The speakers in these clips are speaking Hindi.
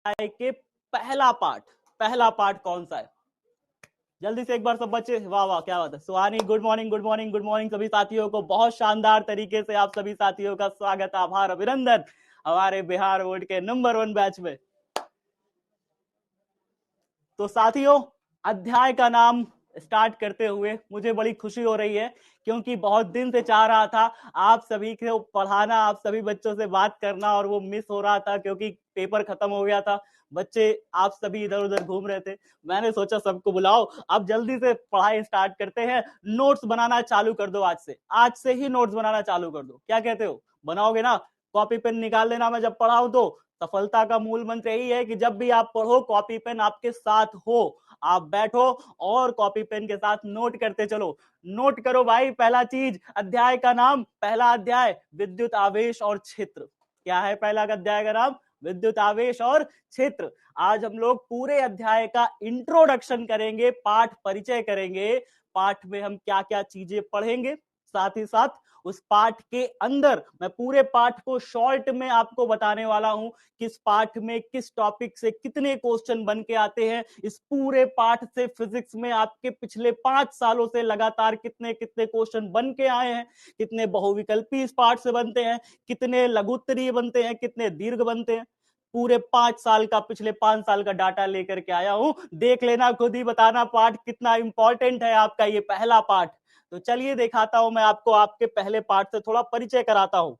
के पहला पार्ट कौन सा है? जल्दी से एक बार सब बच्चे, वाह वाह क्या बात है। सुहानी good morning, good morning, good morning सभी साथियों को। बहुत शानदार तरीके से आप सभी साथियों का स्वागत, आभार, अभिनंदन हमारे बिहार बोर्ड के नंबर 1 बैच में। तो साथियों, अध्याय का नाम स्टार्ट करते हुए मुझे बड़ी खुशी हो रही है, क्योंकि बहुत दिन से चाह रहा था आप सभी को पढ़ाना, आप सभी बच्चों से बात करना, और वो मिस हो रहा था क्योंकि पेपर खत्म हो गया था। बच्चे आप सभी इधर उधर घूम रहे थे। मैंने सोचा सबको बुलाओ, अब जल्दी से पढ़ाई स्टार्ट करते हैं। नोट्स बनाना चालू कर दो, आज से ही नोट्स बनाना चालू कर दो। क्या कहते हो, बनाओगे ना? कॉपी पेन निकाल लेना, मैं जब पढ़ाऊं तो। सफलता का मूल मंत्र यही है कि जब भी आप पढ़ो कॉपी पेन आपके साथ हो, आप बैठो और कॉपी पेन के साथ नोट करते चलो। नोट करो भाई। पहला चीज, अध्याय का नाम, पहला अध्याय विद्युत आवेश और क्षेत्र। क्या है पहला अध्याय का नाम? विद्युत आवेश और क्षेत्र। आज हम लोग पूरे अध्याय का इंट्रोडक्शन करेंगे, पाठ परिचय करेंगे। पाठ में हम क्या क्या चीजें पढ़ेंगे, साथ ही साथ उस पाठ के अंदर मैं पूरे पाठ को शॉर्ट में आपको बताने वाला हूं, किस पाठ में किस टॉपिक से कितने क्वेश्चन बन के आते हैं। इस पूरे पाठ से फिजिक्स में आपके पिछले 5 सालों से लगातार कितने कितने क्वेश्चन बन के आए हैं, कितने बहुविकल्पी इस पाठ से बनते हैं, कितने लघुत्तरीय बनते हैं, कितने दीर्घ बनते हैं। पूरे 5 साल का, पिछले 5 साल का डाटा लेकर के आया हूं। देख लेना, खुद ही बताना पाठ कितना इंपॉर्टेंट है आपका ये पहला पाठ। तो चलिए दिखाता हूं मैं आपको, आपके पहले पाठ से थोड़ा परिचय कराता हूं।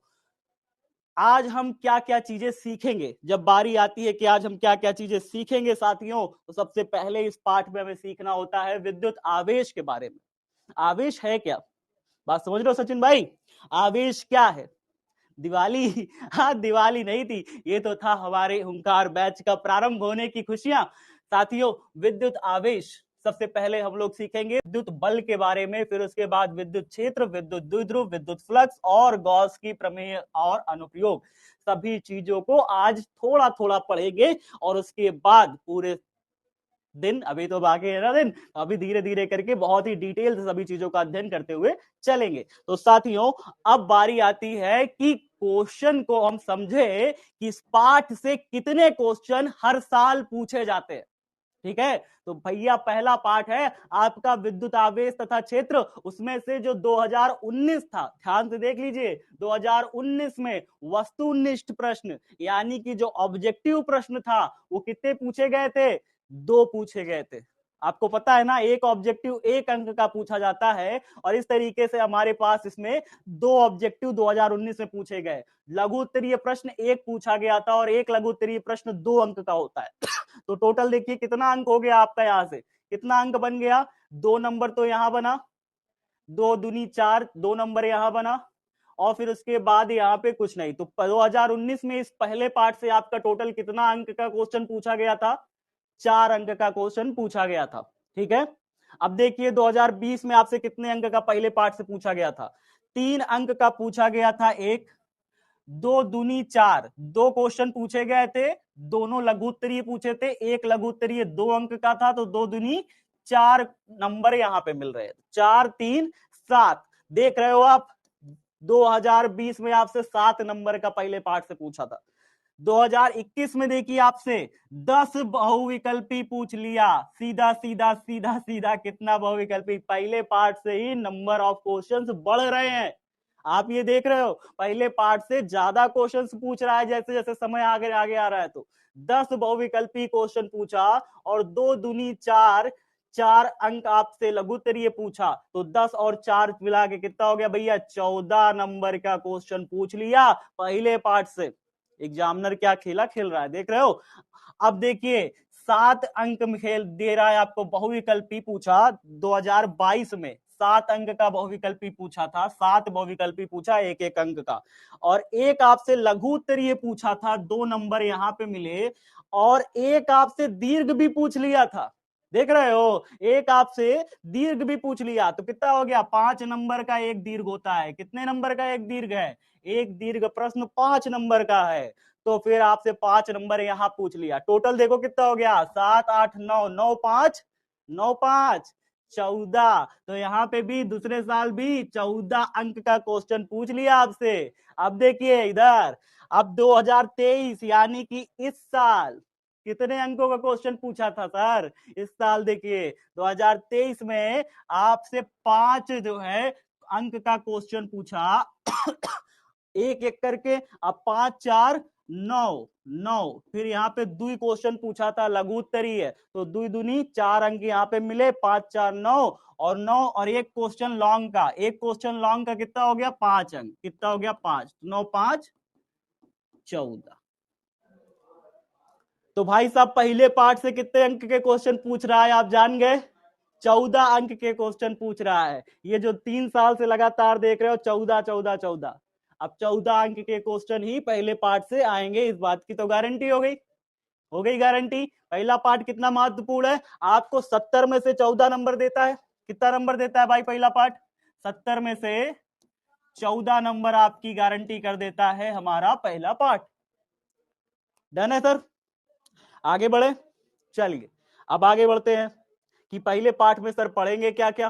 आज हम क्या क्या चीजें सीखेंगे, जब बारी आती है कि आज हम क्या क्या चीजें सीखेंगे साथियों, तो सबसे पहले इस पाठ में हमें सीखना होता है विद्युत आवेश के बारे में। आवेश है क्या? बात समझ रहे हो सचिन भाई? आवेश क्या है? दिवाली हाँ, दिवाली नहीं थी, ये तो था हमारे हुंकार बैच का प्रारंभ होने की खुशियां। साथियों, विद्युत आवेश सबसे पहले हम लोग सीखेंगे विद्युत बल के बारे में, फिर उसके बाद विद्युत क्षेत्र, विद्युत द्विध्रुव, विद्युत फ्लक्स और गॉस की प्रमेय और अनुप्रयोग। सभी चीजों को आज थोड़ा थोड़ा पढ़ेंगे, और उसके बाद पूरे दिन, अभी तो बाकी है ना दिन, अभी धीरे धीरे करके बहुत ही डिटेल से सभी चीजों का अध्ययन करते हुए चलेंगे। तो साथियों, अब बारी आती है कि क्वेश्चन को हम समझे कि इस पाठ से कितने क्वेश्चन हर साल पूछे जाते हैं। ठीक है, तो भैया पहला पाठ है आपका विद्युत आवेश तथा क्षेत्र। उसमें से जो 2019 था, ध्यान से देख लीजिए, 2019 में वस्तुनिष्ठ प्रश्न यानी कि जो ऑब्जेक्टिव प्रश्न था, वो कितने पूछे गए थे? 2 पूछे गए थे। आपको पता है ना, एक ऑब्जेक्टिव 1 अंक का पूछा जाता है, और इस तरीके से हमारे पास इसमें 2 ऑब्जेक्टिव 2019 में पूछे गए। लघु उत्तरीय प्रश्न 1 पूछा गया था, और एक लघु उत्तरीय प्रश्न 2 अंक का होता है। तो टोटल देखिए कितना अंक हो गया आपका, यहां से कितना अंक बन गया? 2 नंबर तो यहां बना, 2 दूनी 4, 2 नंबर यहां बना, और फिर उसके बाद यहाँ पे कुछ नहीं। तो 2019 में इस पहले पार्ट से आपका टोटल कितना अंक का क्वेश्चन पूछा गया था? 4 अंक का क्वेश्चन पूछा गया था। ठीक है, अब देखिए 2020 में आपसे कितने अंक का पहले पार्ट से पूछा गया था? 3 अंक का पूछा गया था। एक, 2 दूनी 4, 2 क्वेश्चन पूछे गए थे, दोनों लघु उत्तरीय पूछे थे। एक लघु उत्तरीय 2 अंक का था, तो 2 दूनी 4 नंबर यहां पे मिल रहे हैं। 4 3 7, देख रहे हो आप, 2020 में आपसे 7 नंबर का पहले पार्ट से पूछा था। 2021 में देखिए आपसे 10 बहुविकल्पी पूछ लिया। सीधा सीधा सीधा सीधा कितना बहुविकल्पी? पहले पार्ट से ही नंबर ऑफ क्वेश्चंस बढ़ रहे हैं। आप ये देख रहे हो, पहले पार्ट से ज्यादा क्वेश्चंस पूछ रहा है जैसे जैसे समय आगे आगे आ रहा है। तो 10 बहुविकल्पी क्वेश्चन पूछा, और 2 दूनी 4, 4 अंक आपसे लघु उत्तरीय पूछा, तो 10 और 4 मिला के कितना हो गया भैया? 14 नंबर का क्वेश्चन पूछ लिया पहले पार्ट से। एग्जामिनर क्या खेला खेल रहा है, देख रहे हो? अब देखिए 7 अंक में खेल दे रहा है आपको, बहुविकल्पी पूछा 2022 में, 7 अंक का बहुविकल्पी पूछा था। 7 बहुविकल्पी पूछा, एक एक अंक का, और एक आपसे लघु उत्तरीय पूछा था, 2 नंबर यहां पे मिले, और एक आपसे दीर्घ भी पूछ लिया था। देख रहे हो, एक आपसे दीर्घ भी पूछ लिया, तो कितना हो गया? 5 नंबर का एक दीर्घ होता है। कितने नंबर का एक दीर्घ है? एक दीर्घ प्रश्न 5 नंबर का है। तो फिर आपसे 5 नंबर यहां पूछ लिया। टोटल देखो कितना हो गया? 7 8 9, 9 5, 9 5 14। तो यहाँ पे भी दूसरे साल भी 14 अंक का क्वेश्चन पूछ लिया आपसे। अब देखिए इधर, अब 2023 यानी कि इस साल कितने अंकों का क्वेश्चन पूछा था सर इस साल? देखिए 2023 में आपसे 5 जो है अंक का क्वेश्चन पूछा एक एक करके। अब 5 4 9 9, फिर यहाँ पे दुई क्वेश्चन पूछा था, लघु उत्तरी है, तो दुई दूनी 4 अंक यहाँ पे मिले, 5 4 9 और 9 और एक क्वेश्चन लॉन्ग का, एक क्वेश्चन लॉन्ग का कितना हो गया? 5 अंक। कितना हो गया? 5 9 5 14। तो भाई साहब पहले पार्ट से कितने अंक के क्वेश्चन पूछ रहा है आप जान गए? 14 अंक के क्वेश्चन पूछ रहा है। ये जो 3 साल से लगातार देख रहे हो 14 14 14, अब 14 अंक के क्वेश्चन ही पहले पार्ट से आएंगे, इस बात की तो गारंटी हो गई। हो गई गारंटी। पहला पार्ट कितना महत्वपूर्ण है? आपको 70 में से 14 नंबर देता है। कितना नंबर देता है भाई पहला पार्ट? 70 में से 14 नंबर आपकी गारंटी कर देता है हमारा पहला पार्ट। डन है सर? आगे बढ़े, चलिए अब आगे बढ़ते हैं कि पहले पाठ में सर पढ़ेंगे क्या क्या,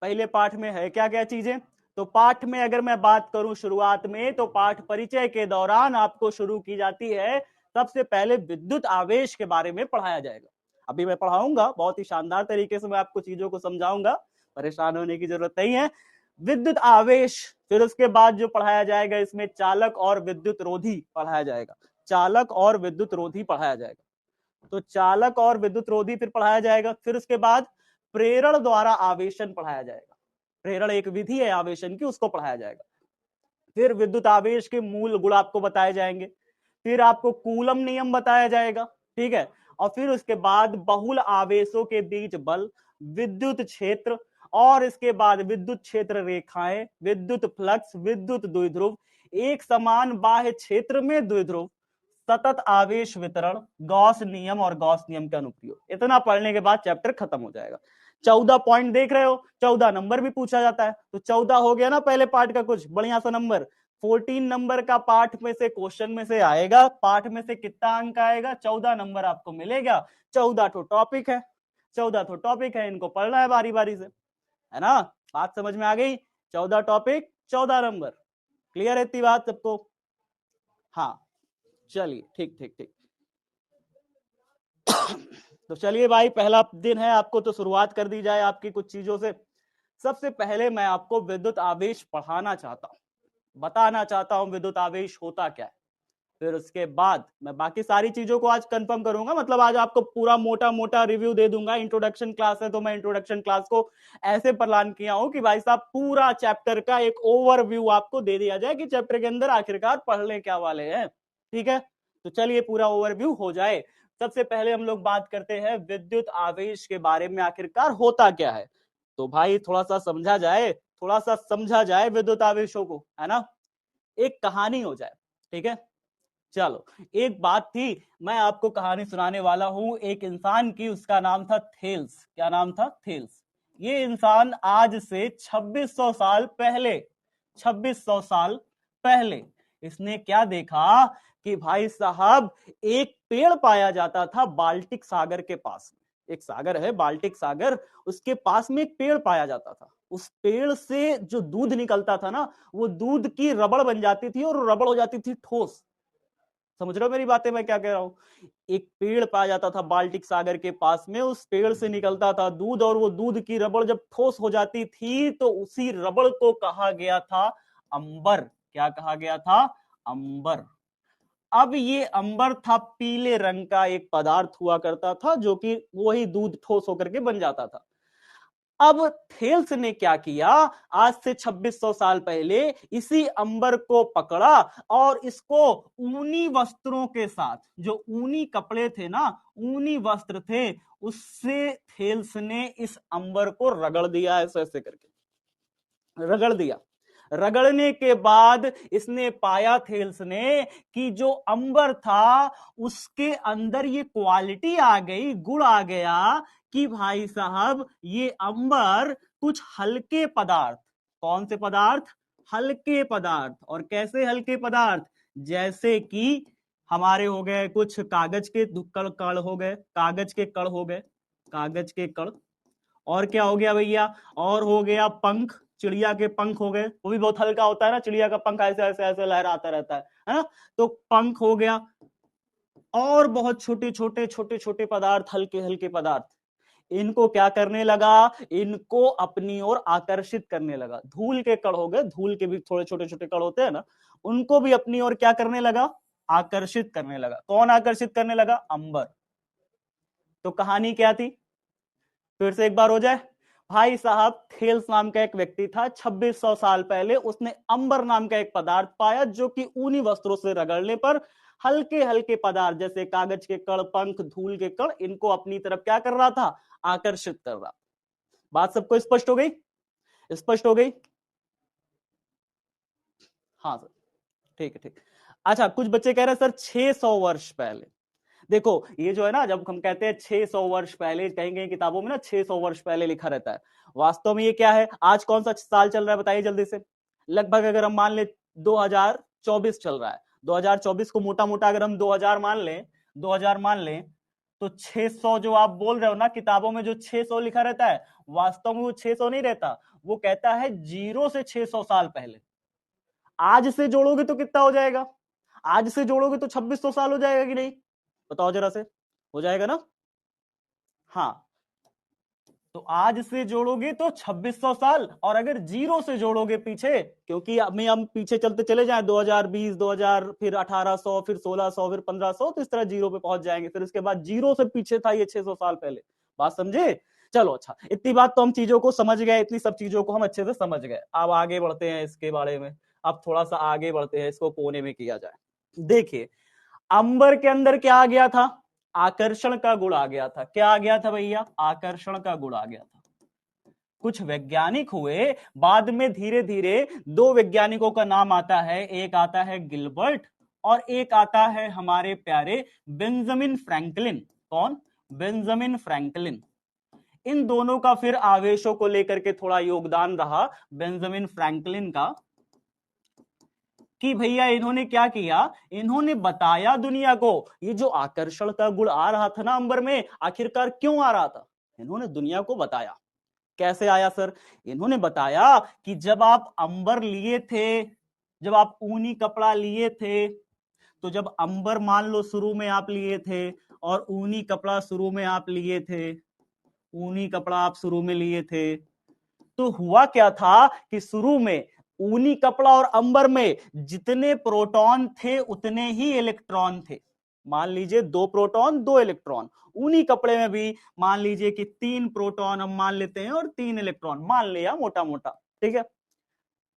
पहले पाठ में है क्या क्या चीजें। तो पाठ में अगर मैं बात करूं शुरुआत में, तो पाठ परिचय के दौरान आपको शुरू की जाती है, सबसे पहले विद्युत आवेश के बारे में पढ़ाया जाएगा। अभी मैं पढ़ाऊंगा बहुत ही शानदार तरीके से, मैं आपको चीजों को समझाऊंगा, परेशान होने की जरूरत नहीं है। विद्युत आवेश, फिर उसके बाद जो पढ़ाया जाएगा इसमें चालक और विद्युत रोधी पढ़ाया जाएगा। चालक और विद्युत रोधी पढ़ाया जाएगा। तो चालक और विद्युत रोधी फिर पढ़ाया जाएगा। फिर उसके बाद प्रेरण द्वारा आवेशन पढ़ाया जाएगा। प्रेरण एक विधि है आवेशन की, उसको पढ़ाया जाएगा। फिर विद्युत आवेश के मूल गुण आपको बताए जाएंगे। फिर आपको कूलम नियम बताया जाएगा, ठीक है। और फिर उसके बाद बहुल आवेशों के बीच बल, विद्युत क्षेत्र, और इसके बाद विद्युत क्षेत्र रेखाएं, विद्युत फ्लक्स, विद्युत द्विध्रुव, एक समान बाह्य क्षेत्र में द्विध्रुव, सतत आवेश वितरण, गॉस नियम और गॉस नियम का अनुप्रयोग। इतना पढ़ने के बाद चैप्टर खत्म हो जाएगा। 14 पॉइंट देख रहे हो, 14 नंबर भी पूछा जाता है, तो 14 हो गया ना पहले पार्ट का कुछ बढ़िया सा नंबर। 14 नंबर का पार्ट में से क्वेश्चन में से आएगा, पार्ट में से कितना अंक आएगा? 14 नंबर आपको मिलेगा। 14 तो टॉपिक है, 14 तो टॉपिक है, इनको पढ़ना है बारी बारी से, है ना? बात समझ में आ गई? 14 टॉपिक 14 नंबर। क्लियर है इतनी बात सबको? हाँ चलिए ठीक ठीक ठीक। तो चलिए भाई पहला दिन है, आपको तो शुरुआत कर दी जाए आपकी कुछ चीजों से। सबसे पहले मैं आपको विद्युत आवेश पढ़ाना चाहता हूं, बताना चाहता हूं विद्युत आवेश होता क्या है। फिर उसके बाद मैं बाकी सारी चीजों को आज कंफर्म करूंगा, मतलब आज आपको पूरा मोटा मोटा रिव्यू दे दूंगा। इंट्रोडक्शन क्लास है तो मैं इंट्रोडक्शन क्लास को ऐसे प्लान किया हूं कि भाई साहब पूरा चैप्टर का एक ओवरव्यू आपको दे दिया जाए कि चैप्टर के अंदर आखिरकार पढ़ने क्या वाले हैं, ठीक है। तो चलिए पूरा ओवरव्यू हो जाए। सबसे पहले हम लोग बात करते हैं विद्युत आवेश के बारे में, आखिरकार होता क्या है। तो भाई थोड़ा सा समझा जाए, थोड़ा सा समझा जाए विद्युत आवेशों को, है ना। एक कहानी हो जाए, ठीक है। चलो एक बात थी, मैं आपको कहानी सुनाने वाला हूं एक इंसान की, उसका नाम था थेल्स। क्या नाम था? थेल्स। ये इंसान आज से 2600 साल पहले, 2600 साल पहले इसने क्या देखा कि भाई साहब एक पेड़ पाया जाता था बाल्टिक सागर के पास में। एक सागर है बाल्टिक सागर, उसके पास में एक पेड़ पाया जाता था। उस पेड़ से जो दूध निकलता था ना, वो दूध की रबड़ बन जाती थी और रबड़ हो जाती थी ठोस। समझ रहे हो मेरी बातें मैं क्या कह रहा हूं? एक पेड़ पाया जाता था बाल्टिक सागर के पास में, उस पेड़ से निकलता था दूध, और वो दूध की रबड़ जब ठोस हो जाती थी तो उसी रबड़ को कहा गया था अंबर। क्या कहा गया था? अंबर। अब ये अंबर था पीले रंग का एक पदार्थ हुआ करता था, जो कि वही दूध ठोस होकर के बन जाता था। अब थेल्स ने क्या किया, आज से 2600 साल पहले इसी अंबर को पकड़ा और इसको ऊनी वस्त्रों के साथ, जो ऊनी कपड़े थे ना, ऊनी वस्त्र थे, उससे थेल्स ने इस अंबर को रगड़ दिया, ऐसे ऐसे करके रगड़ दिया। रगड़ने के बाद इसने पाया थेल्स ने कि जो अंबर था उसके अंदर ये क्वालिटी आ गई, गुण आ गया कि भाई साहब ये अंबर कुछ हल्के पदार्थ, कौन से पदार्थ? हल्के पदार्थ। और कैसे हल्के पदार्थ? जैसे कि हमारे हो गए कुछ कागज के कण हो गए, कागज के कण हो गए, कागज के कण। और क्या हो गया भैया? और हो गया पंख, चिड़िया के पंख हो गए, वो भी बहुत हल्का होता है ना, चिड़िया का पंख ऐसे ऐसे ऐसे लहराता रहता है ना। तो पंख हो गया, और बहुत छोटे छोटे छोटे छोटे पदार्थ, हल्के हल्के पदार्थ, इनको क्या करने लगा, इनको अपनी ओर आकर्षित करने लगा। धूल के कण हो गए, धूल के भी थोड़े छोटे छोटे कण होते हैं ना, उनको भी अपनी ओर क्या करने लगा, आकर्षित करने लगा। कौन आकर्षित करने लगा, अंबर। तो कहानी क्या थी, फिर से एक बार हो जाए। भाई साहब, थेल्स नाम का एक व्यक्ति था, 2600 साल पहले उसने अंबर नाम का एक पदार्थ पाया, जो कि ऊनी वस्त्रों से रगड़ने पर हल्के हल्के पदार्थ जैसे कागज के कण, पंख, धूल के कण, इनको अपनी तरफ क्या कर रहा था, आकर्षित कर रहा। बात सबको स्पष्ट हो गई, स्पष्ट हो गई। हाँ सर, ठीक है, ठीक। अच्छा, कुछ बच्चे कह रहे हैं सर 600 वर्ष पहले। देखो, ये जो है ना, जब हम कहते हैं 600 वर्ष पहले, कहीं कहीं किताबों में ना 600 वर्ष पहले लिखा रहता है, वास्तव में ये क्या है, आज कौन सा साल चल रहा है बताइए जल्दी से। लगभग अगर हम मान ले 2024 चल रहा है, 2024 को मोटा मोटा अगर हम 2000 मान लें, 2000 मान लें, तो 600 जो आप बोल रहे हो ना, किताबों में जो 600 लिखा रहता है, वास्तव में वो 600 नहीं रहता, वो कहता है 0 से 600 साल पहले। आज से जोड़ोगे तो कितना हो जाएगा, आज से जोड़ोगे तो 2600 साल हो जाएगा कि नहीं, बताओ जरा से, हो जाएगा ना। हाँ, तो आज से जोड़ोगे तो 2600 साल, और अगर 0 से जोड़ोगे पीछे, क्योंकि हम पीछे चलते चले जाएं, 2020, 2000, फिर 1800, फिर 1600, फिर 1500, तो इस तरह 0 पे पहुंच जाएंगे। फिर उसके बाद 0 से पीछे था ये 600 साल पहले। बात समझे, चलो अच्छा, इतनी बात तो हम चीजों को समझ गए, इतनी सब चीजों को हम अच्छे से समझ गए। अब आगे बढ़ते हैं इसके बारे में, अब थोड़ा सा आगे बढ़ते हैं, इसको कोने में किया जाए। देखिए, अंबर के अंदर क्या आ गया था, आकर्षण का गुण आ गया था। क्या आ गया था भैया, आकर्षण का गुण आ गया था। कुछ वैज्ञानिक हुए, बाद में धीरे धीरे दो वैज्ञानिकों का नाम आता है, एक आता है गिलबर्ट और एक आता है हमारे प्यारे बेंजामिन फ्रैंकलिन। कौन, बेंजामिन फ्रैंकलिन। इन दोनों का फिर आवेशों को लेकर के थोड़ा योगदान रहा बेंजामिन फ्रैंकलिन का, कि भैया इन्होंने क्या किया, इन्होंने बताया दुनिया को, ये जो आकर्षण का गुण आ रहा था ना अंबर में, आखिरकार क्यों आ रहा था, इन्होंने दुनिया को बताया। कैसे आया सर, इन्होंने बताया कि जब आप अंबर लिए थे, जब आप ऊनी कपड़ा लिए थे, तो जब अंबर मान लो शुरू में आप लिए थे और ऊनी कपड़ा शुरू में आप लिए थे, ऊनी कपड़ा आप शुरू में लिए थे, तो हुआ क्या था कि शुरू में ऊनी कपड़ा और अंबर में जितने प्रोटॉन थे उतने ही इलेक्ट्रॉन थे। मान लीजिए 2 प्रोटॉन 2 इलेक्ट्रॉन, ऊनी कपड़े में भी मान लीजिए कि 3 प्रोटॉन हम मान लेते हैं और 3 इलेक्ट्रॉन मान लिया मोटा मोटा, ठीक है।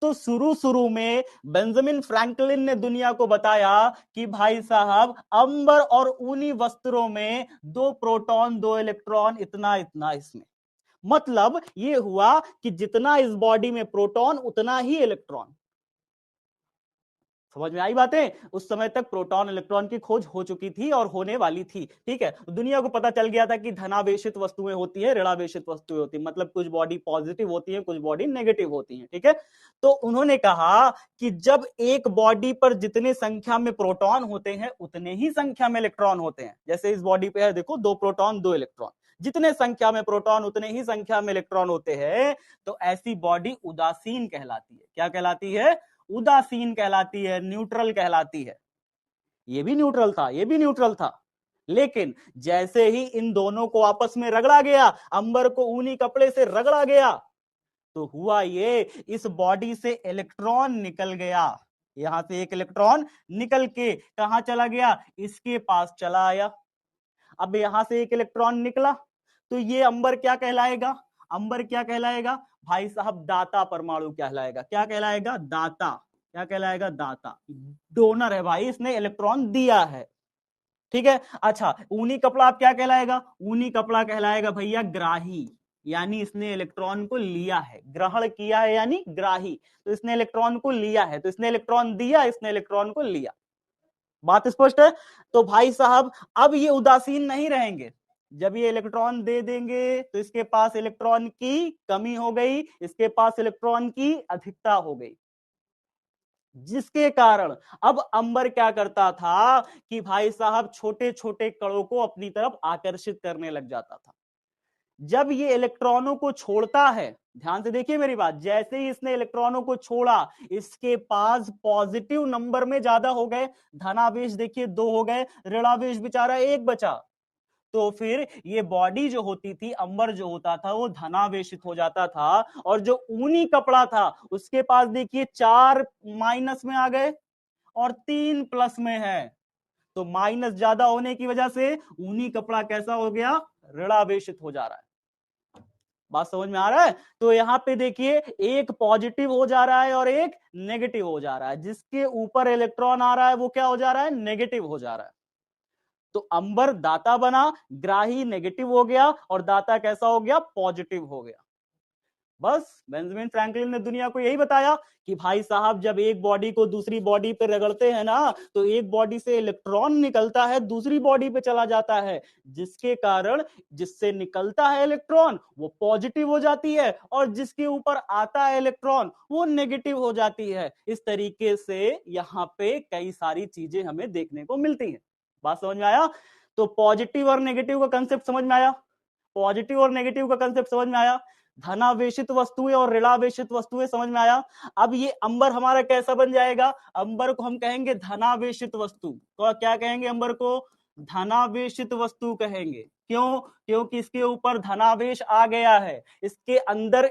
तो शुरू शुरू में बेंजामिन फ्रैंकलिन ने दुनिया को बताया कि भाई साहब, अंबर और ऊनी वस्त्रों में 2 प्रोटॉन 2 इलेक्ट्रॉन, इतना इतना इसमें, मतलब ये हुआ कि जितना इस बॉडी में प्रोटॉन उतना ही इलेक्ट्रॉन। समझ में आई बातें, उस समय तक प्रोटॉन इलेक्ट्रॉन की खोज हो चुकी थी और होने वाली थी, ठीक है। दुनिया को पता चल गया था कि धनावेशित वस्तुएं होती है, ऋणावेशित वस्तुएं होती है, मतलब कुछ बॉडी पॉजिटिव होती है, कुछ बॉडी नेगेटिव होती है, ठीक है। तो उन्होंने कहा कि जब एक बॉडी पर जितने संख्या में प्रोटॉन होते हैं उतने ही संख्या में इलेक्ट्रॉन होते हैं, जैसे इस बॉडी पे है देखो, 2 प्रोटॉन 2 इलेक्ट्रॉन, जितने संख्या में प्रोटॉन उतने ही संख्या में इलेक्ट्रॉन होते हैं, तो ऐसी बॉडी उदासीन कहलाती है। क्या कहलाती है, उदासीन कहलाती है, न्यूट्रल कहलाती है। ये भी न्यूट्रल था, ये भी न्यूट्रल था, लेकिन जैसे ही इन दोनों को आपस में रगड़ा गया, अंबर को ऊनी कपड़े से रगड़ा गया, तो हुआ ये, इस बॉडी से इलेक्ट्रॉन निकल गया, यहां से एक इलेक्ट्रॉन निकल के कहां चला गया, इसके पास चला आया। अब यहां से एक इलेक्ट्रॉन निकला, तो ये अंबर क्या कहलाएगा, अंबर क्या कहलाएगा भाई साहब, दाता परमाणु कहलाएगा। क्या कहलाएगा, दाता। क्या कहलाएगा, दाता। डोनर है भाई, इसने इलेक्ट्रॉन दिया है, ठीक है। अच्छा, ऊनी कपड़ा आप क्या कहलाएगा, ऊनी कपड़ा कहलाएगा भैया ग्राही, यानी इसने इलेक्ट्रॉन को लिया है, ग्रहण किया है यानी ग्राही, तो इसने इलेक्ट्रॉन को लिया है, तो इसने इलेक्ट्रॉन दिया, इसने इलेक्ट्रॉन को लिया। बात स्पष्ट है। तो भाई साहब, अब ये उदासीन नहीं रहेंगे, जब ये इलेक्ट्रॉन दे देंगे तो इसके पास इलेक्ट्रॉन की कमी हो गई, इसके पास इलेक्ट्रॉन की अधिकता हो गई, जिसके कारण अब अंबर क्या करता था कि भाई साहब छोटे छोटे कणों को अपनी तरफ आकर्षित करने लग जाता था। जब ये इलेक्ट्रॉनों को छोड़ता है, ध्यान से देखिए मेरी बात, जैसे ही इसने इलेक्ट्रॉनों को छोड़ा, इसके पास पॉजिटिव नंबर में ज्यादा हो गए, धनावेश देखिए 2 हो गए, ऋणावेश बेचारा 1 बचा। तो फिर ये बॉडी जो होती थी, अंबर जो होता था, वो धनावेशित हो जाता था, और जो ऊनी कपड़ा था उसके पास देखिए 4 माइनस में आ गए और 3 प्लस में है। तो माइनस ज्यादा होने की वजह से ऊनी कपड़ा कैसा हो गया, ऋणावेशित हो जा रहा है। बात समझ में आ रहा है? तो यहां पे देखिए एक पॉजिटिव हो जा रहा है और एक नेगेटिव हो जा रहा है, जिसके ऊपर इलेक्ट्रॉन आ रहा है वो क्या हो जा रहा है, नेगेटिव हो जा रहा है। तो अंबर दाता बना, ग्राही नेगेटिव हो गया और दाता कैसा हो गया, पॉजिटिव हो गया। बस बेंजामिन फ्रैंकलिन ने दुनिया को यही बताया कि भाई साहब, जब एक बॉडी को दूसरी बॉडी पे रगड़ते हैं ना, तो एक बॉडी से इलेक्ट्रॉन निकलता है, दूसरी बॉडी पे चला जाता है, जिसके कारण जिससे निकलता है इलेक्ट्रॉन वो पॉजिटिव हो जाती है, और जिसके ऊपर आता है इलेक्ट्रॉन वो नेगेटिव हो जाती है। इस तरीके से यहाँ पे कई सारी चीजें हमें देखने को मिलती है। बात समझ में आया? तो पॉजिटिव और नेगेटिव का कंसेप्ट समझ में आया? पॉजिटिव और नेगेटिव का कंसेप्ट समझ में आया? धनावेशित वस्तुएं और ऋणावेशित वस्तुएं समझ में आया? अब ये अंबर हमारा कैसा बन जाएगा? अंबर को हम कहेंगे धनावेशित वस्तु। तो क्या कहेंगे अंबर को? धनावेशित वस्तु कहेंगे। क्यों? क्योंकि इसके ऊपर धनावेश आ गया है, इसके अंदर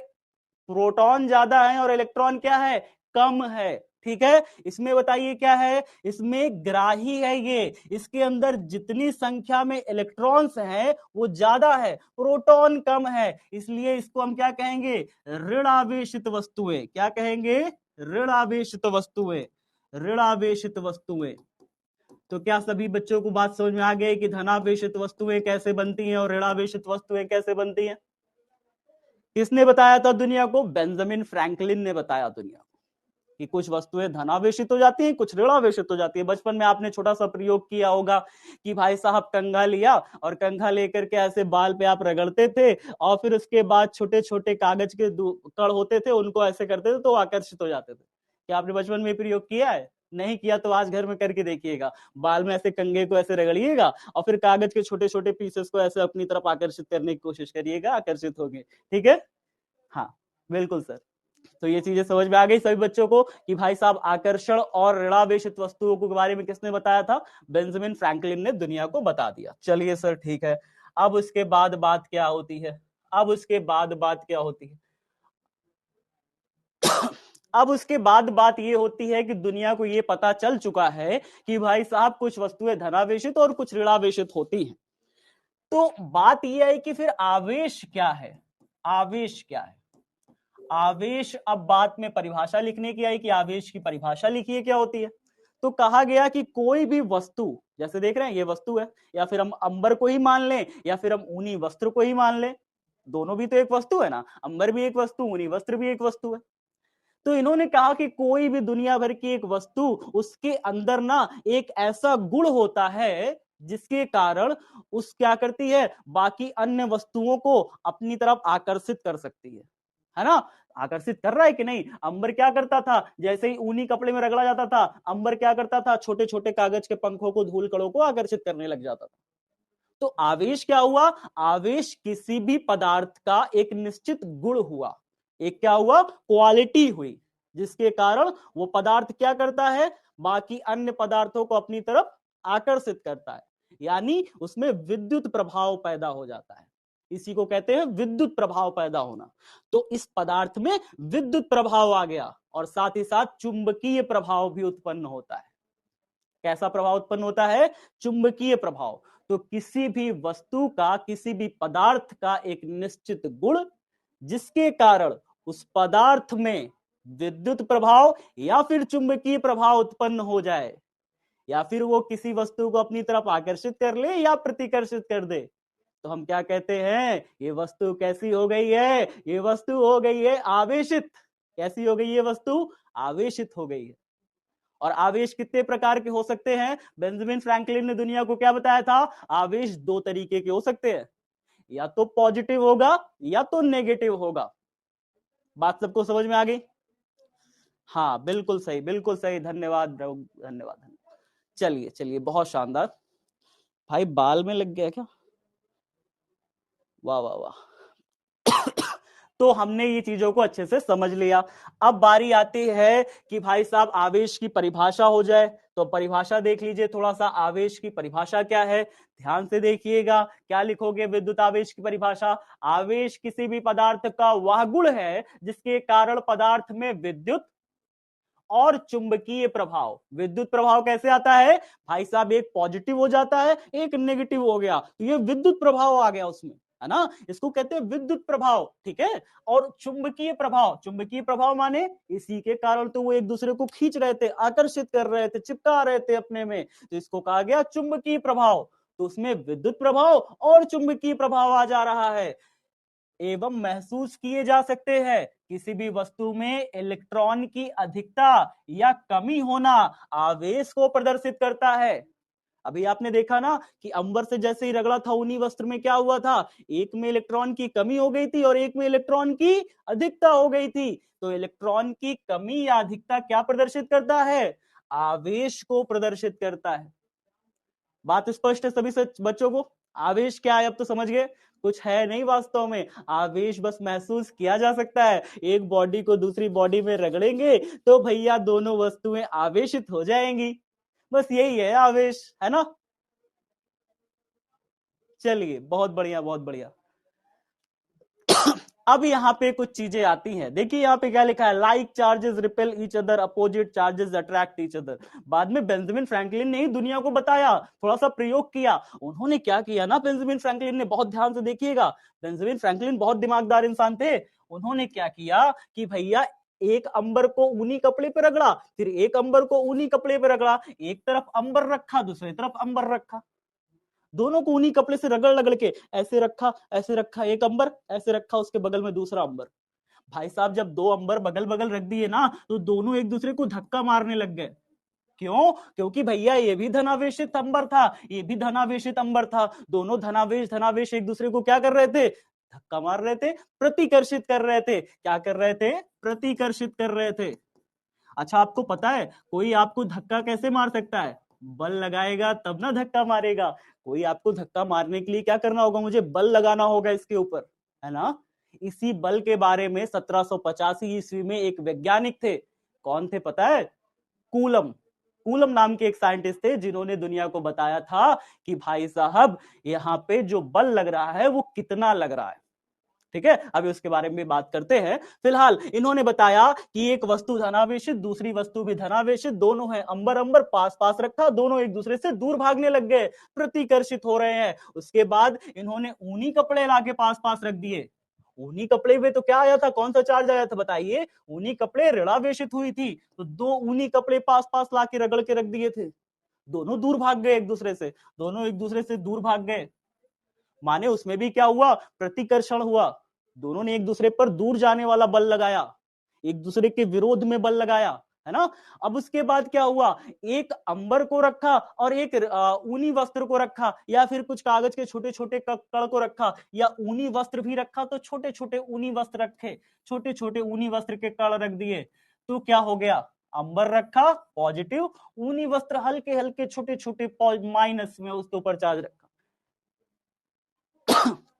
प्रोटॉन ज्यादा है और इलेक्ट्रॉन क्या है, कम है। ठीक है, इसमें बताइए क्या है, इसमें ग्राही है ये, इसके अंदर जितनी संख्या में इलेक्ट्रॉन्स हैं वो ज्यादा है, प्रोटॉन कम है, इसलिए इसको हम क्या कहेंगे, ऋणावेशित वस्तुएं। क्या कहेंगे? ऋणावेशित वस्तुएं। ऋणावेशित वस्तुएं। तो क्या सभी बच्चों को बात समझ में आ गई कि धनावेशित वस्तुएं कैसे बनती हैं और ऋणावेशित वस्तुएं कैसे बनती हैं? किसने बताया था दुनिया को? बेंजामिन फ्रैंकलिन ने बताया दुनिया को कि कुछ वस्तुएं धनावेशित हो जाती हैं, कुछ ऋणावेशित हो जाती है। बचपन में आपने छोटा सा प्रयोग किया होगा कि भाई साहब कंघा लिया और कंघा लेकर के ऐसे बाल पे आप रगड़ते थे, और फिर उसके बाद छोटे छोटे कागज के कण होते थे, उनको ऐसे करते थे तो आकर्षित हो जाते थे। क्या आपने बचपन में प्रयोग किया है? नहीं किया तो आज घर में करके देखिएगा। बाल में ऐसे कंघे को ऐसे रगड़िएगा और फिर कागज के छोटे छोटे पीसेस को ऐसे अपनी तरफ आकर्षित करने की कोशिश करिएगा, आकर्षित होंगे। ठीक है? हाँ, बिल्कुल सर। तो ये चीजें समझ में आ गई सभी बच्चों को कि भाई साहब आकर्षण और ऋणावेशित वस्तुओं के बारे में किसने बताया था? बेंजामिन फ्रैंकलिन ने दुनिया को बता दिया। चलिए सर ठीक है। अब उसके बाद बात क्या होती है? अब उसके बाद बात क्या होती है? अब उसके बाद बात ये होती है कि दुनिया को ये पता चल चुका है कि भाई साहब कुछ वस्तुएं धनावेशित और कुछ ऋणावेशित होती हैं। तो बात यह है कि फिर आवेश क्या है? आवेश क्या है? आवेश, अब बात में परिभाषा लिखने की आई कि आवेश की परिभाषा लिखिए क्या होती है। तो कहा गया कि कोई भी वस्तु, जैसे देख रहे हैं ये वस्तु है, या फिर हम अंबर को ही मान लें या फिर हम ऊनी वस्त्र को ही मान लें, दोनों भी तो एक वस्तु है ना, अंबर भी एक वस्तु, ऊनी वस्त्र भी एक वस्तु है। तो इन्होंने कहा कि कोई भी दुनिया भर की एक वस्तु, उसके अंदर ना एक ऐसा गुण होता है जिसके कारण उस क्या करती है, बाकी अन्य वस्तुओं को अपनी तरफ आकर्षित कर सकती है ना? आकर्षित कर रहा है कि नहीं? अंबर क्या करता था, जैसे ही ऊनी कपड़े में रगड़ा जाता था, अंबर क्या करता था, छोटे छोटे कागज के पंखों को, धूल कणों को आकर्षित करने लग जाता था। तो आवेश क्या हुआ? आवेश किसी भी पदार्थ का एक निश्चित गुण हुआ, एक क्या हुआ, क्वालिटी हुई, जिसके कारण वो पदार्थ क्या करता है, बाकी अन्य पदार्थों को अपनी तरफ आकर्षित करता है, यानी उसमें विद्युत प्रभाव पैदा हो जाता है। इसी को कहते हैं विद्युत प्रभाव पैदा होना। तो इस पदार्थ में विद्युत प्रभाव आ गया और साथ ही साथ चुंबकीय प्रभाव भी उत्पन्न होता है। कैसा प्रभाव उत्पन्न होता है? चुंबकीय प्रभाव। तो किसी भी वस्तु का, किसी भी पदार्थ का एक निश्चित गुण, जिसके कारण उस पदार्थ में विद्युत प्रभाव या फिर चुंबकीय प्रभाव उत्पन्न हो जाए, या फिर वो किसी वस्तु को अपनी तरफ आकर्षित कर ले या प्रतिकर्षित कर दे, तो हम क्या कहते हैं, ये वस्तु कैसी हो गई है? ये वस्तु हो गई है आवेशित। कैसी हो गई ये वस्तु? आवेशित हो गई है। और आवेश कितने प्रकार के हो सकते हैं? बेंजामिन फ्रैंकलिन ने दुनिया को क्या बताया था? आवेश 2 तरीके के हो सकते हैं, या तो पॉजिटिव होगा या तो नेगेटिव होगा। बात सबको समझ में आ गई? हाँ बिल्कुल सही, बिल्कुल सही। धन्यवाद धन्यवाद। चलिए चलिए, बहुत शानदार। भाई बाल में लग गया क्या? वाह वाह वाह। तो हमने ये चीजों को अच्छे से समझ लिया। अब बारी आती है कि भाई साहब आवेश की परिभाषा हो जाए। तो परिभाषा देख लीजिए थोड़ा सा, आवेश की परिभाषा क्या है, ध्यान से देखिएगा। क्या लिखोगे विद्युत आवेश की परिभाषा? आवेश किसी भी पदार्थ का वह गुण है जिसके कारण पदार्थ में विद्युत और चुंबकीय प्रभाव। विद्युत प्रभाव कैसे आता है भाई साहब? एक पॉजिटिव हो जाता है, एक नेगेटिव हो गया, तो ये विद्युत प्रभाव आ गया उसमें, है ना। इसको कहते हैं विद्युत प्रभाव, ठीक है। और चुंबकीय प्रभाव, चुंबकीय प्रभाव माने इसी के कारण तो वो एक दूसरे को खींच रहे थे, आकर्षित कर रहे थे, चिपका रहे थे अपने में, तो इसको कहा गया चुंबकीय प्रभाव। तो उसमें विद्युत प्रभाव और चुंबकीय प्रभाव आ जा रहा है। एवं महसूस किए जा सकते हैं। किसी भी वस्तु में इलेक्ट्रॉन की अधिकता या कमी होना आवेश को प्रदर्शित करता है। अभी आपने देखा ना कि अंबर से जैसे ही रगड़ा था ऊनी वस्त्र में, क्या हुआ था? एक में इलेक्ट्रॉन की कमी हो गई थी और एक में इलेक्ट्रॉन की अधिकता हो गई थी। तो इलेक्ट्रॉन की कमी या अधिकता क्या प्रदर्शित करता है? आवेश को प्रदर्शित करता है। बात स्पष्ट है सभी बच्चों को? आवेश क्या है अब तो समझ गए। कुछ है नहीं वास्तव में, आवेश बस महसूस किया जा सकता है। एक बॉडी को दूसरी बॉडी में रगड़ेंगे तो भैया दोनों वस्तुएं आवेशित हो जाएंगी, बस यही है आवेश, है ना। चलिए बहुत बढ़िया, बहुत बढ़िया। अब यहाँ पे कुछ चीजें आती हैं, देखिए यहाँ पे क्या लिखा है, like charges repel each other, opposite charges attract each other. बाद में बेंजामिन फ्रैंकलिन ने ही दुनिया को बताया, थोड़ा सा प्रयोग किया। उन्होंने क्या किया ना, बेंजामिन फ्रैंकलिन ने, बहुत ध्यान से देखिएगा, बेंजामिन फ्रैंकलिन बहुत दिमागदार इंसान थे। उन्होंने क्या किया कि भैया एक अंबर को ऊनी कपड़े पे रगड़ा, फिर एक अंबर को ऊनी कपड़े पे रगड़ा, एक तरफ अंबर रखा, दूसरी तरफ अंबर रखा, दोनों को उन्हीं कपड़े से रगड़ रगड़ के ऐसे रखा, ऐसे रखा एक अंबर, ऐसे रखा उसके बगल में दूसरा अंबर। भाई साहब जब दो अंबर बगल बगल रख दिए ना, तो दोनों एक दूसरे को धक्का मारने लग गए। क्यों? क्योंकि भैया ये भी धनावेशित अंबर था, ये भी धनावेशित अंबर था, दोनों धनावेश धनावेश एक दूसरे को क्या कर रहे थे? धक्का मार रहे थे, प्रतिकर्षित कर रहे थे। क्या कर रहे थे? प्रतिकर्षित कर रहे थे। अच्छा आपको पता है कोई आपको धक्का कैसे मार सकता है? बल लगाएगा तब ना धक्का मारेगा। कोई आपको धक्का मारने के लिए क्या करना होगा? मुझे बल लगाना होगा इसके ऊपर, है ना। इसी बल के बारे में 1785 ईस्वी में एक वैज्ञानिक थे, कौन थे पता है? कूलम। कूलम नाम के एक साइंटिस्ट थे जिन्होंने दुनिया को बताया था कि भाई साहब यहाँ पे जो बल लग रहा है वो कितना लग रहा है। ठीक है, अभी उसके बारे में बात करते हैं। फिलहाल इन्होंने बताया कि एक वस्तु धनावेशित, दूसरी वस्तु भी धनावेशित, दोनों हैं अंबर अंबर, पास पास रखा, दोनों एक दूसरे से दूर भागने लग गए, प्रतिकर्षित हो रहे हैं। उसके बाद इन्होंने ऊनी कपड़े लाके पास पास रख दिए। ऊनी कपड़े में तो क्या आया था, कौन सा चार्ज आया था बताइए? ऊनी कपड़े ऋणावेशित हुई थी, तो दो ऊनी कपड़े पास पास लाके रगड़ के रख दिए थे, दोनों दूर भाग गए एक दूसरे से, दोनों एक दूसरे से दूर भाग गए। माने उसमें भी क्या हुआ? प्रतिकर्षण हुआ। दोनों ने एक दूसरे पर दूर जाने वाला बल लगाया, एक दूसरे के विरोध में बल लगाया, है ना। अब उसके बाद क्या हुआ? एक अंबर को रखा और एक ऊनी वस्त्र को रखा, या फिर कुछ कागज के छोटे छोटे कण को रखा, या ऊनी वस्त्र भी रखा तो छोटे छोटे ऊनी वस्त्र रखे, छोटे छोटे ऊनी वस्त्र के कण रख दिए, तो क्या हो गया? अंबर रखा पॉजिटिव, ऊनी वस्त्र हल्के हल्के छोटे छोटे माइनस में उसके ऊपर चार्ज रखा।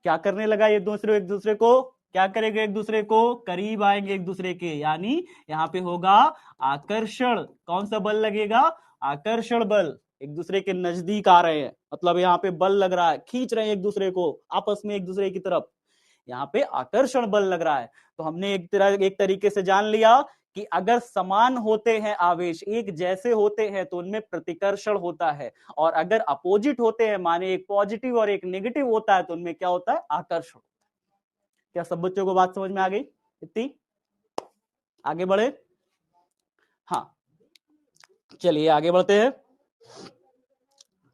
क्या करने लगा ये दूसरे, एक दूसरे को क्या करेंगे? एक दूसरे को करीब आएंगे एक दूसरे के, यानी यहाँ पे होगा आकर्षण। कौन सा बल लगेगा? आकर्षण बल। एक दूसरे के नजदीक आ रहे हैं, मतलब यहाँ पे बल लग रहा है, खींच रहे हैं एक दूसरे को आपस में एक दूसरे की तरफ, यहाँ पे आकर्षण बल लग रहा है। तो हमने एक तरीके से जान लिया कि अगर समान होते हैं आवेश, एक जैसे होते हैं, तो उनमें प्रतिकर्षण होता है, और अगर अपोजिट होते हैं, माने एक पॉजिटिव और एक नेगेटिव होता है, तो उनमें क्या होता है? आकर्षण। क्या सब बच्चों को बात समझ में आ गई? इतनी आगे बढ़े? हाँ चलिए आगे बढ़ते हैं।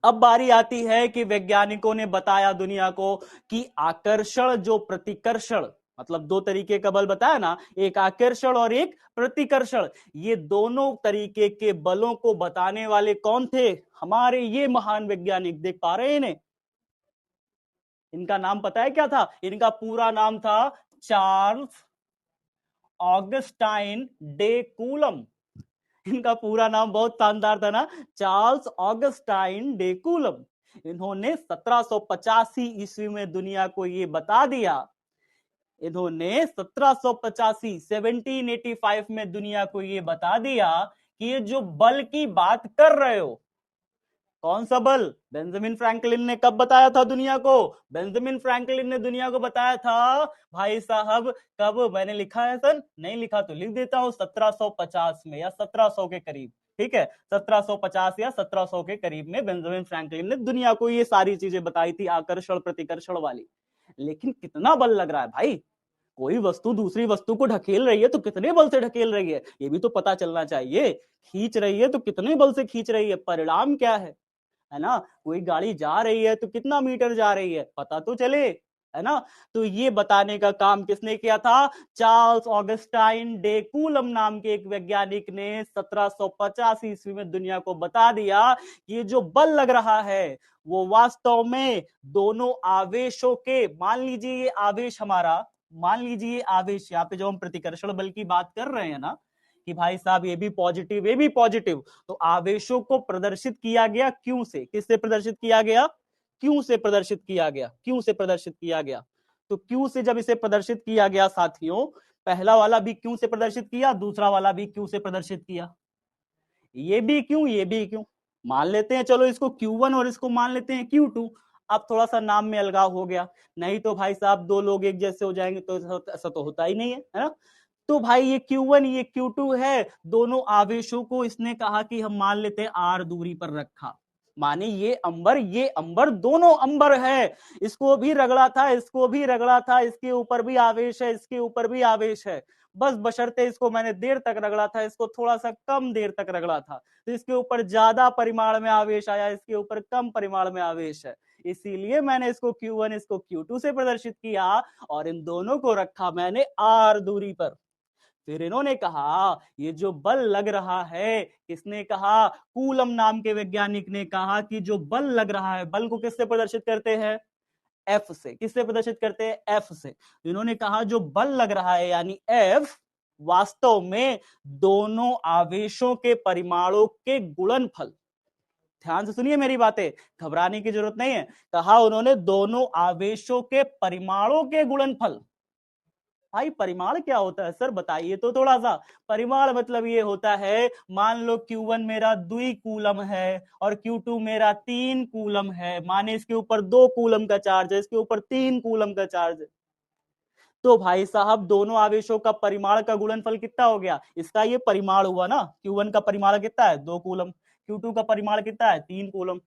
अब बारी आती है कि वैज्ञानिकों ने बताया दुनिया को कि आकर्षण जो प्रतिकर्षण, मतलब दो तरीके का बल बताया ना, एक आकर्षण और एक प्रतिकर्षण, ये दोनों तरीके के बलों को बताने वाले कौन थे? हमारे ये महान वैज्ञानिक। देख पा रहे हैं इन्हें? इनका नाम पता है क्या था? इनका पूरा नाम था चार्ल्स ऑगस्टाइन डे कूलम। इनका पूरा नाम बहुत शानदार था ना, चार्ल्स ऑगस्टाइन डे कूलम। इन्होंने 1785 ईस्वी में दुनिया को ये बता दिया इन्होंने 1785 1785 में दुनिया को ये बता दिया कि ये जो बल की बात कर रहे हो, कौन सा बल? बेंजामिन फ्रैंकलिन ने कब बताया था दुनिया को? बेंजामिन फ्रैंकलिन ने दुनिया को बताया था भाई साहब, कब? मैंने लिखा है सर? नहीं लिखा तो लिख देता हूं, 1750 में या 1700 के करीब, ठीक है, 1750 या 1700 के करीब में बेंजामिन फ्रैंकलिन ने दुनिया को ये सारी चीजें बताई थी, आकर्षण प्रतिकर्षण वाली। लेकिन कितना बल लग रहा है भाई, कोई वस्तु दूसरी वस्तु को ढकेल रही है तो कितने बल से ढकेल रही है, ये भी तो पता चलना चाहिए। खींच रही है तो कितने बल से खींच रही है, परिणाम क्या है ना? कोई गाड़ी जा रही है तो कितना मीटर जा रही है, पता तो चले, है ना? तो ये बताने का काम किसने किया था? चार्ल्स ऑगस्टाइन डे कूलम नाम के एक वैज्ञानिक ने 1750 ईस्वी में दुनिया को बता दिया कि ये जो बल लग रहा है वो वास्तव में दोनों आवेशों के, मान लीजिए ये आवेश हमारा, मान लीजिए ये आवेश, यहाँ पे जो हम प्रतिकर्षण बल की बात कर रहे हैं ना कि भाई साहब ये भी पॉजिटिव ये भी पॉजिटिव, तो आवेशों को प्रदर्शित किया गया क्यों से? किससे प्रदर्शित किया गया? क्यों से प्रदर्शित किया गया? क्यों से प्रदर्शित किया गया? तो क्यों से जब इसे प्रदर्शित किया गया साथियों, पहला वाला भी क्यों से प्रदर्शित किया, दूसरा वाला भी क्यों से प्रदर्शित किया, ये भी क्यों ये भी क्यों। मान लेते हैं चलो इसको Q1 और इसको मान लेते हैं Q2, अब थोड़ा सा नाम में अलगाव हो गया, नहीं तो भाई साहब दो लोग एक जैसे हो जाएंगे तो ऐसा तो होता ही नहीं है ना? तो भाई ये Q1 ये Q2 है, दोनों आवेशों को इसने कहा कि हम मान लेते हैं R दूरी पर रखा, माने ये अंबर दोनों अंबर है, इसको भी रगड़ा था इसको भी रगड़ा था, इसके ऊपर भी आवेश है इसके ऊपर भी आवेश है, बस बशर्ते इसको मैंने देर तक रगड़ा था इसको थोड़ा सा कम देर तक रगड़ा था, तो इसके ऊपर ज्यादा परिमाण में आवेश आया इसके ऊपर कम परिमाण में आवेश है, इसीलिए मैंने इसको Q1 इसको Q2 से प्रदर्शित किया और इन दोनों को रखा मैंने R दूरी पर। फिर इन्होंने कहा ये जो बल लग रहा है, किसने कहा? कूलम नाम के वैज्ञानिक ने कहा कि जो बल लग रहा है, बल को किससे प्रदर्शित करते हैं? एफ से। किससे प्रदर्शित करते हैं? एफ से। इन्होंने कहा जो बल लग रहा है यानी एफ, वास्तव में दोनों आवेशों के परिमाणों के गुणनफल, ध्यान से सुनिए मेरी बातें, घबराने की जरूरत नहीं है, कहा उन्होंने दोनों आवेशों के परिमाणों के गुणनफल। भाई परिमाण क्या होता है सर, बताइए तो थोड़ा सा। परिमाण मतलब ये होता है, मान लो Q1 मेरा 2 कूलम है और Q2 मेरा 3 कूलम है, माने इसके ऊपर 2 कूलम का चार्ज है इसके ऊपर 3 कूलम का चार्ज है, तो भाई साहब दोनों आवेशों का परिमाण का गुणनफल कितना हो गया? इसका ये परिमाण हुआ ना, Q1 का परिमाण कितना है? 2 कूलम, Q2 का परिमाण कितना है? 3 कूलम,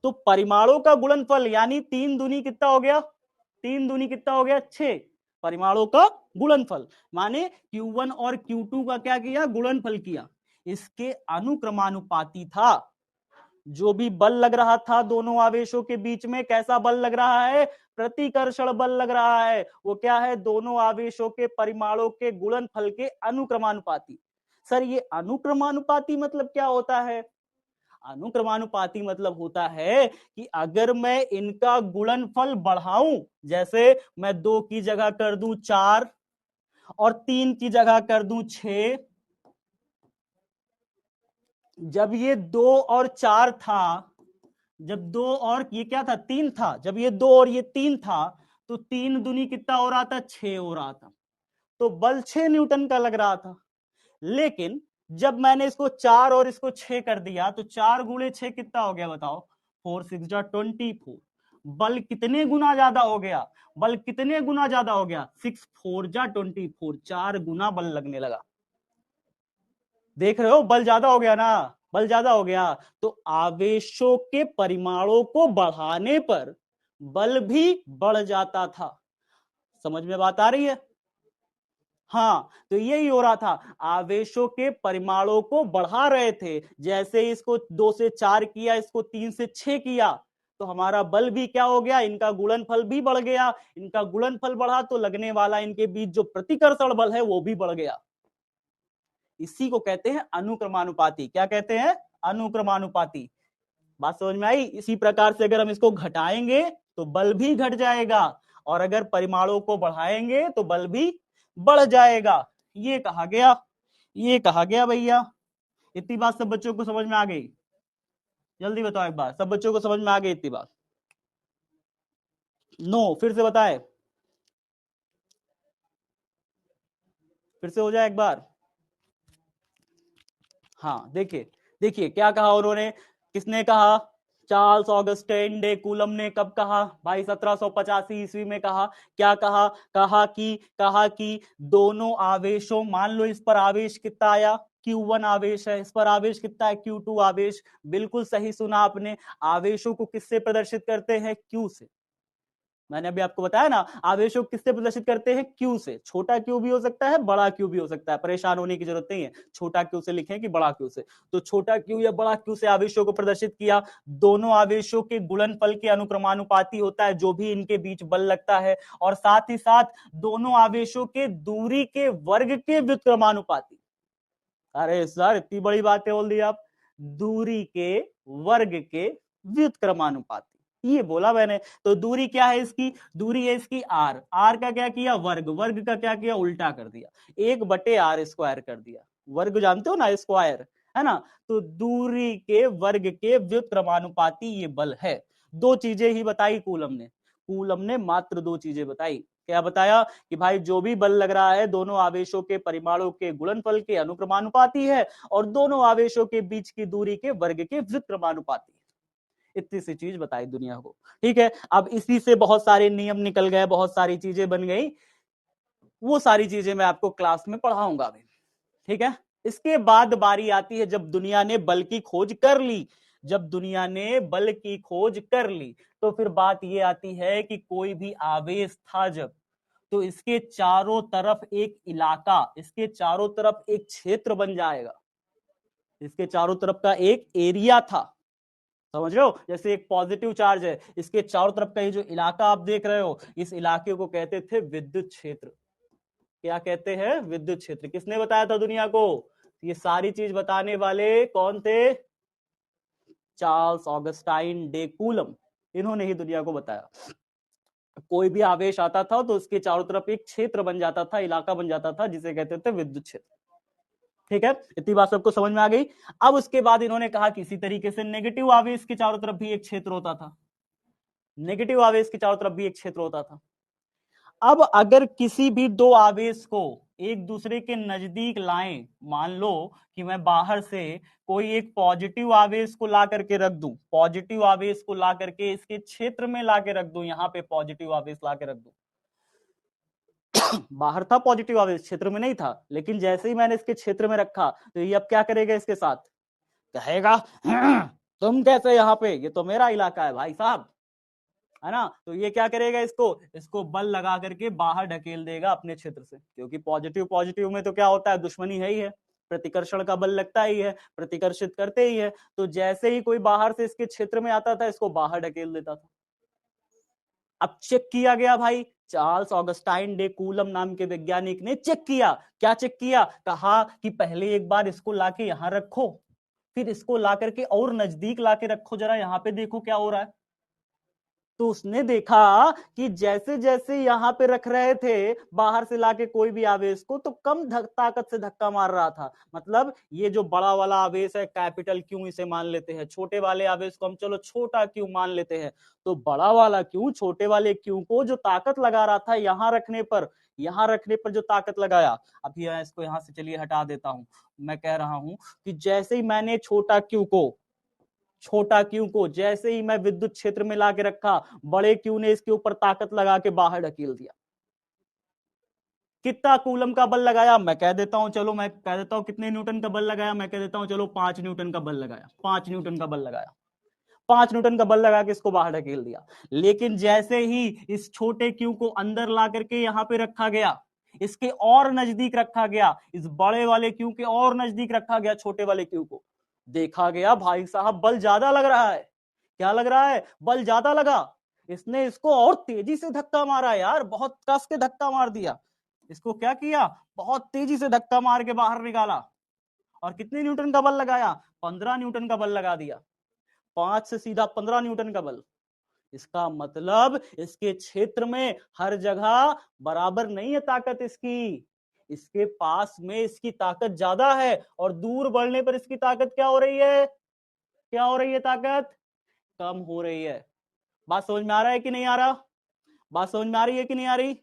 तो परिमाणों का गुणनफल यानी 3 दूनी कितना हो गया? 3 दूनी कितना हो गया? 6, परिमाणों का गुणनफल, माने Q1 और Q2 का क्या किया? गुणनफल किया, इसके अनुक्रमानुपाती था। जो भी बल लग रहा था दोनों आवेशों के बीच में, कैसा बल लग रहा है? प्रतिकर्षण बल लग रहा है, वो क्या है? दोनों आवेशों के परिमाणों के गुणनफल के अनुक्रमानुपाती। सर ये अनुक्रमानुपाती मतलब क्या होता है? अनुक्रमानुपाती मतलब होता है कि अगर मैं इनका गुणनफल बढ़ाऊं, जैसे मैं 2 की जगह कर दूं 4 और 3 की जगह कर दूं 6, जब ये 2 और 4 था, जब 2 और ये क्या था? 3 था, जब ये 2 और ये 3 था तो 3 दूनी कितना हो रहा था? 6 हो रहा था, तो बल 6 न्यूटन का लग रहा था। लेकिन जब मैंने इसको 4 और इसको 6 कर दिया तो 4 गुणे 6 कितना हो गया बताओ? 4 6 जा 24, बल कितने गुना ज्यादा हो गया? बल कितने गुना ज्यादा हो गया? 6 4 जा 24, 4 गुना बल लगने लगा। देख रहे हो, बल ज्यादा हो गया ना, बल ज्यादा हो गया, तो आवेशों के परिमाणों को बढ़ाने पर बल भी बढ़ जाता था। समझ में बात आ रही है? हाँ, तो यही हो रहा था, आवेशों के परिमाणों को बढ़ा रहे थे, जैसे इसको 2 से 4 किया, इसको 3 से 6 किया, तो हमारा बल भी क्या हो गया? इनका गुणनफल भी बढ़ गया, इनका गुणनफल बढ़ा तो लगने वाला इनके बीच जो प्रतिकर्षण बल है वो भी बढ़ गया। इसी को कहते हैं अनुक्रमानुपाती। क्या कहते हैं? अनुक्रमानुपाती। बात समझ में आई? इसी प्रकार से अगर हम इसको घटाएंगे तो बल भी घट जाएगा और अगर परिमाणों को बढ़ाएंगे तो बल भी बढ़ जाएगा। ये कहा गया, ये कहा गया भैया। इतनी बात सब बच्चों को समझ में आ गई? जल्दी बताओ एक बार, सब बच्चों को समझ में आ गई इतनी बात? नो, फिर से बताए। फिर से हो जाए एक बार। हाँ देखिए, देखिए क्या कहा उन्होंने, किसने कहा, चार्ल्स ऑगस्टाइन डे कूलम ने कब कहा भाई, 1785 ईस्वी में कहा। क्या कहा, कहा कि दोनों आवेशों, मान लो इस पर आवेश कितना आया, Q1 आवेश है, इस पर आवेश कितना है, Q2 आवेश। बिल्कुल सही सुना आपने, आवेशों को किससे प्रदर्शित करते हैं, Q से। मैंने अभी आपको बताया ना, आवेशों किससे प्रदर्शित करते हैं, क्यू से। छोटा क्यू भी हो सकता है, बड़ा क्यू भी हो सकता है, परेशान होने की जरूरत नहीं है, छोटा क्यू से लिखें कि बड़ा क्यू से। तो छोटा क्यू या बड़ा क्यू से आवेशों को प्रदर्शित किया। दोनों आवेशों के गुणनफल के अनुक्रमानुपाती होता है जो भी इनके बीच बल लगता है, और साथ ही साथ दोनों आवेशों के दूरी के वर्ग के व्युत्क्रमानुपाती। अरे सर इतनी बड़ी बातें बोल दी आप, दूरी के वर्ग के व्युत्क्रमानुपाती, ये बोला मैंने। तो दूरी क्या है इसकी, दूरी है इसकी आर, आर का क्या किया, वर्ग, वर्ग का क्या किया, उल्टा कर दिया, 1/r² कर दिया। वर्ग जानते हो ना, स्क्वायर, है ना। तो दूरी के वर्ग के व्युत्क्रमानुपाती ये बल है। दो चीजें ही बताई कूलम ने, कूलम ने मात्र दो चीजें बताई। क्या बताया कि भाई जो भी बल लग रहा है दोनों आवेशों के परिमाणों के गुणनफल के अनुक्रमानुपाती है, और दोनों आवेशों के बीच की दूरी के वर्ग के व्युत्क्रमानुपाती। इतनी सी चीज बताई दुनिया को, ठीक है। अब इसी से बहुत सारे नियम निकल गए, बहुत सारी चीजें बन गई, वो सारी चीजें मैं आपको क्लास में पढ़ाऊंगा अभी, ठीक है। इसके बाद बारी आती है जब दुनिया ने बल की खोज कर ली, जब दुनिया ने बल की खोज कर ली, तो फिर बात यह आती है कि कोई भी आवेश था जब, तो इसके चारों तरफ एक इलाका, इसके चारों तरफ एक क्षेत्र बन जाएगा, इसके चारों तरफ का एक एरिया था, समझ रहे हो। जैसे एक पॉजिटिव चार्ज है, इसके चारों तरफ का ये जो इलाका आप देख रहे हो, इस इलाके को कहते थे विद्युत क्षेत्र। क्या कहते हैं, विद्युत क्षेत्र। किसने बताया था दुनिया को, ये सारी चीज बताने वाले कौन थे, चार्ल्स ऑगस्टाइन डे कूलम, इन्होंने ही दुनिया को बताया। कोई भी आवेश आता था तो उसके चारों तरफ एक क्षेत्र बन जाता था, इलाका बन जाता था, जिसे कहते थे विद्युत क्षेत्र, ठीक है। इतनी बात सबको समझ में आ गई। अब उसके बाद इन्होंने कहा कि इसी तरीके से नेगेटिव आवेश के चारों तरफ भी एक क्षेत्र होता था, नेगेटिव आवेश के चारों तरफ भी एक क्षेत्र होता था। अब अगर किसी भी दो आवेश को एक दूसरे के नजदीक लाएं, मान लो कि मैं बाहर से कोई एक पॉजिटिव आवेश को ला करके रख दूं, पॉजिटिव आवेश को ला करके इसके क्षेत्र में ला के रख दूं, यहां पे पॉजिटिव आवेश ला के रख दूं, बाहर था पॉजिटिव आवेश, क्षेत्र में नहीं था, लेकिन जैसे ही मैंने इसके क्षेत्र में रखा तो ये अब क्या करेगा, इसके साथ कहेगा तुम कैसे यहाँ पे, ये तो मेरा इलाका है भाई साहब, है ना। तो ये क्या करेगा, इसको इसको बल लगा करके बाहर ढकेल देगा अपने क्षेत्र से, क्योंकि पॉजिटिव पॉजिटिव में तो क्या होता है, दुश्मनी है ही है, प्रतिकर्षण का बल लगता ही है, प्रतिकर्षित करते ही है। तो जैसे ही कोई बाहर से इसके क्षेत्र में आता था, इसको बाहर ढकेल देता था। अब चेक किया गया भाई, चार्ल्स ऑगस्टाइन डे कूलम नाम के वैज्ञानिक ने चेक किया। क्या चेक किया, कहा कि पहले एक बार इसको लाके यहां रखो, फिर इसको ला करके और नजदीक लाके रखो, जरा यहां पे देखो क्या हो रहा है। तो उसने देखा कि जैसे जैसे यहां पे रख रहे थे बाहर से लाके कोई भी आवेश को, तो कम ताकत से धक्का मार रहा था। मतलब ये जो बड़ा वाला आवेश है, कैपिटल क्यू इसे मान लेते हैं, छोटे वाले आवेश को हम चलो छोटा क्यू मान लेते हैं। तो बड़ा वाला क्यू छोटे वाले क्यू को जो ताकत लगा रहा था यहां रखने पर, यहां रखने पर जो ताकत लगाया, अभी इसको यहां से चलिए हटा देता हूं। मैं कह रहा हूं कि जैसे ही मैंने छोटा क्यू को जैसे ही मैं विद्युत क्षेत्र में लाके रखा, बड़े क्यू ने इसके ऊपर ताकत लगा के बाहर ढकेल दिया। कितना कूलम का बल लगाया, मैं कह देता हूं, चलो मैं कह देता हूं कितने न्यूटन का बल लगाया, मैं कह देता हूं चलो 5 न्यूटन का बल लगाया, 5 न्यूटन का बल लगाया, 5 न्यूटन का बल लगा के इसको बाहर ढकेल दिया। लेकिन जैसे ही इस छोटे क्यू को अंदर ला करके यहां पे रखा गया, इसके और नजदीक रखा गया, इस बड़े वाले क्यू के और नजदीक रखा गया छोटे वाले क्यू को, देखा गया भाई साहब बल ज्यादा लग रहा है। क्या लग रहा है, बल ज्यादा लगा। इसने इसको और तेजी से धक्का मारा यार, बहुत कस के धक्का मार दिया। इसको क्या किया, बहुत तेजी से धक्का मार के बाहर निकाला, और कितने न्यूटन का बल लगाया, 15 न्यूटन का बल लगा दिया। 5 से सीधा 15 न्यूटन का बल। इसका मतलब इसके क्षेत्र में हर जगह बराबर नहीं है ताकत इसकी, इसके पास में इसकी ताकत ज्यादा है, और दूर बढ़ने पर इसकी ताकत क्या हो रही है, क्या हो रही है, ताकत कम हो रही है। बात समझ में आ रहा है कि नहीं आ रहा, बात समझ में आ रही है कि नहीं आ रही।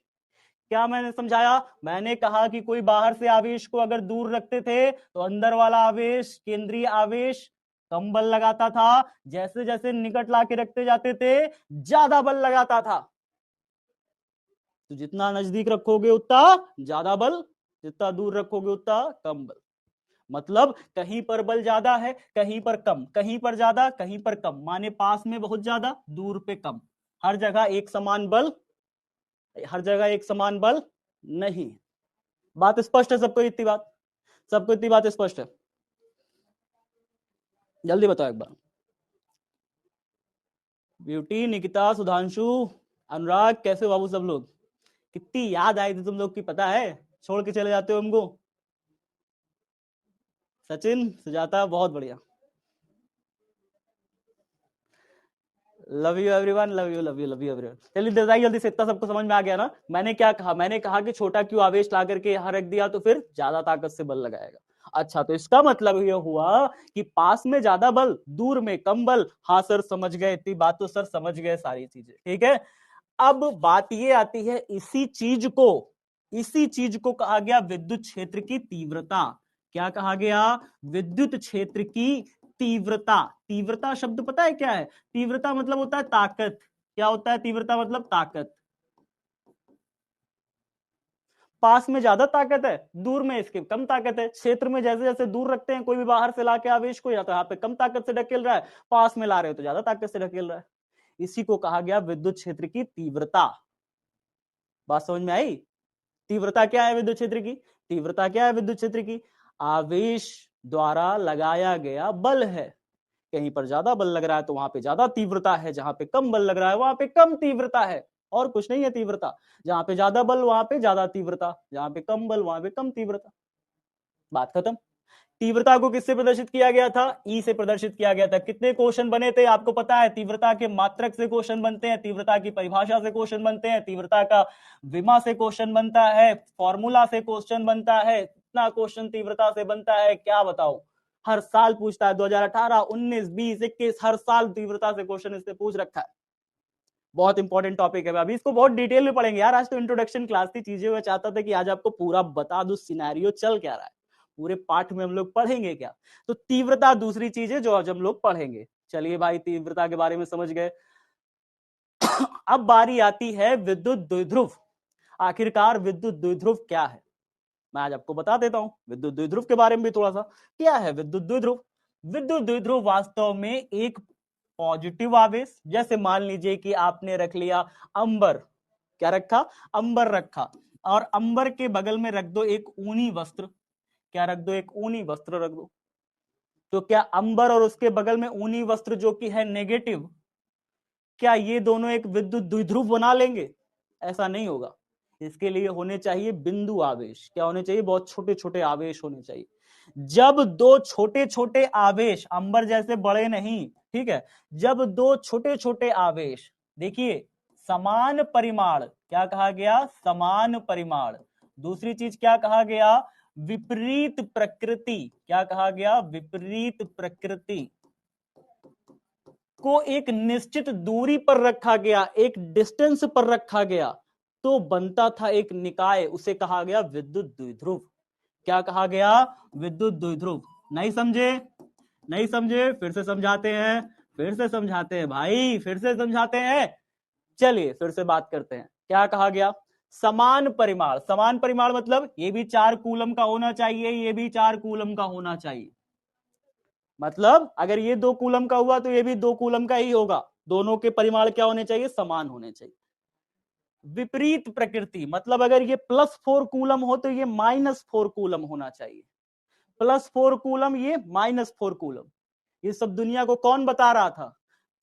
क्या मैंने समझाया? मैंने कहा कि कोई बाहर से आवेश को अगर दूर रखते थे तो अंदर वाला आवेश, केंद्रीय आवेश, कम बल लगाता था। जैसे जैसे निकट लाके रखते जाते थे ज्यादा बल लगाता था। तो जितना नजदीक रखोगे उतना ज्यादा बल, जितना दूर रखोगे उतना कम बल। मतलब कहीं पर बल ज्यादा है, कहीं पर कम, कहीं पर ज्यादा, कहीं पर कम, माने पास में बहुत ज्यादा, दूर पे कम। हर जगह एक समान बल, हर जगह एक समान बल नहीं। बात स्पष्ट है सबको? इतनी बात, सबको इतनी बात स्पष्ट है? जल्दी बताओ एक बार। ब्यूटी, निकिता, सुधांशु, अनुराग, कैसे हो बाबू सब लोग? कितनी याद आई थी तुम लोग की पता है? छोड़ के चले जाते हो हमको। सचिन, सुजाता, बहुत बढ़िया। Love you everyone, love you, love you, love you everyone. चलिए बताइए जल्दी से, इतना सबको समझ में आ गया ना? मैंने क्या कहा? मैंने कहा कि छोटा क्यू आवेश ला करके यहां रख दिया तो फिर ज्यादा ताकत से बल लगाएगा। अच्छा, तो इसका मतलब ये हुआ कि पास में ज्यादा बल, दूर में कम बल। हाँ सर समझ गए, इतनी बात तो सर समझ गए सारी चीजें, ठीक है। अब बात ये आती है, इसी चीज को कहा गया विद्युत क्षेत्र की तीव्रता। क्या कहा गया? विद्युत क्षेत्र की तीव्रता। तीव्रता शब्द पता है क्या है? तीव्रता मतलब होता है ताकत। क्या होता है तीव्रता? मतलब ताकत। पास में ज्यादा ताकत है, दूर में इसकी कम ताकत है। क्षेत्र में जैसे जैसे दूर रखते हैं कोई भी बाहर से लाके आवेश को, या तो यहाँ पे कम ताकत से ढकेल रहा है, पास में ला रहे हो तो ज्यादा ताकत से ढकेल रहा है। इसी को कहा गया विद्युत क्षेत्र की तीव्रता। बात समझ में आई? तीव्रता क्या है विद्युत क्षेत्र की? तीव्रता क्या है विद्युत क्षेत्र की? आवेश द्वारा लगाया गया बल है। कहीं पर ज्यादा बल लग रहा है तो वहां पे ज्यादा तीव्रता है, जहां पे कम बल लग रहा है वहां पे कम तीव्रता है। और कुछ नहीं है तीव्रता। जहां पे ज्यादा बल वहां पे ज्यादा तीव्रता, जहां पे कम बल वहां पे कम तीव्रता। बात खत्म। तीव्रता को किससे प्रदर्शित किया गया था? ई से प्रदर्शित किया गया था। कितने क्वेश्चन बने थे आपको पता है? तीव्रता के मात्रक से क्वेश्चन बनते हैं, तीव्रता की परिभाषा से क्वेश्चन बनते हैं, तीव्रता का विमा से क्वेश्चन बनता है, फॉर्मूला से क्वेश्चन बनता है। इतना क्वेश्चन तीव्रता से बनता है, क्या बताओ। हर साल पूछता है, 2018, 19, 20, 21, हर साल तीव्रता से क्वेश्चन इससे पूछ रखा है। बहुत इंपॉर्टेंट टॉपिक है। अभी इसको बहुत डिटेल में पढ़ेंगे यार। आज तो इंट्रोडक्शन क्लास थी, चीजें मैं चाहता था कि आज आपको पूरा बता दूं सिनेरियो चल क्या रहा है, पूरे पाठ में हम लोग पढ़ेंगे क्या। तो तीव्रता दूसरी चीज है जो आज हम लोग पढ़ेंगे। चलिए भाई, तीव्रता के बारे में समझ गए। अब बारी आती है विद्युत द्विध्रुव। आखिरकार विद्युत द्विध्रुव क्या है, मैं आज आपको बता देता हूं। विद्युत द्विध्रुव के बारे में भी थोड़ा सा, क्या है विद्युत द्विध्रुव? विद्युत द्विध्रुव वास्तव में एक पॉजिटिव आवेश, जैसे मान लीजिए कि आपने रख लिया अंबर। क्या रखा? अंबर रखा। और अंबर के बगल में रख दो एक ऊनी वस्त्र। क्या रख दो? एक ऊनी वस्त्र रख दो। तो क्या अंबर और उसके बगल में ऊनी वस्त्र जो कि है नेगेटिव, क्या ये दोनों एक विद्युत द्विध्रुव बना लेंगे? ऐसा नहीं होगा। इसके लिए होने चाहिए बिंदु आवेश। क्या होने चाहिए? बहुत छोटे छोटे आवेश होने चाहिए। जब दो छोटे छोटे आवेश, अंबर जैसे बड़े नहीं, ठीक है, जब दो छोटे छोटे आवेश, देखिए समान परिमाण, क्या कहा गया? समान परिमाण। दूसरी चीज क्या कहा गया? विपरीत प्रकृति। क्या कहा गया? विपरीत प्रकृति को एक निश्चित दूरी पर रखा गया, एक डिस्टेंस पर रखा गया, तो बनता था एक निकाय, उसे कहा गया विद्युत द्विध्रुव। क्या कहा गया? विद्युत द्विध्रुव। नहीं समझे? नहीं समझे? फिर से समझाते हैं, फिर से समझाते हैं भाई, फिर से समझाते हैं। चलिए फिर से बात करते हैं। क्या कहा गया? समान परिमाण। समान परिमाण मतलब ये भी 4 कूलम का होना चाहिए, ये भी 4 कूलम का होना चाहिए। मतलब अगर ये 2 कूलम का हुआ तो ये भी 2 कूलम का ही होगा। दोनों के परिमाण क्या होने चाहिए? समान होने चाहिए। विपरीत प्रकृति मतलब अगर ये +4 कूलम हो तो ये -4 कूलम होना चाहिए। +4 कूलम, ये -4 कूलम। ये सब दुनिया को कौन बता रहा था?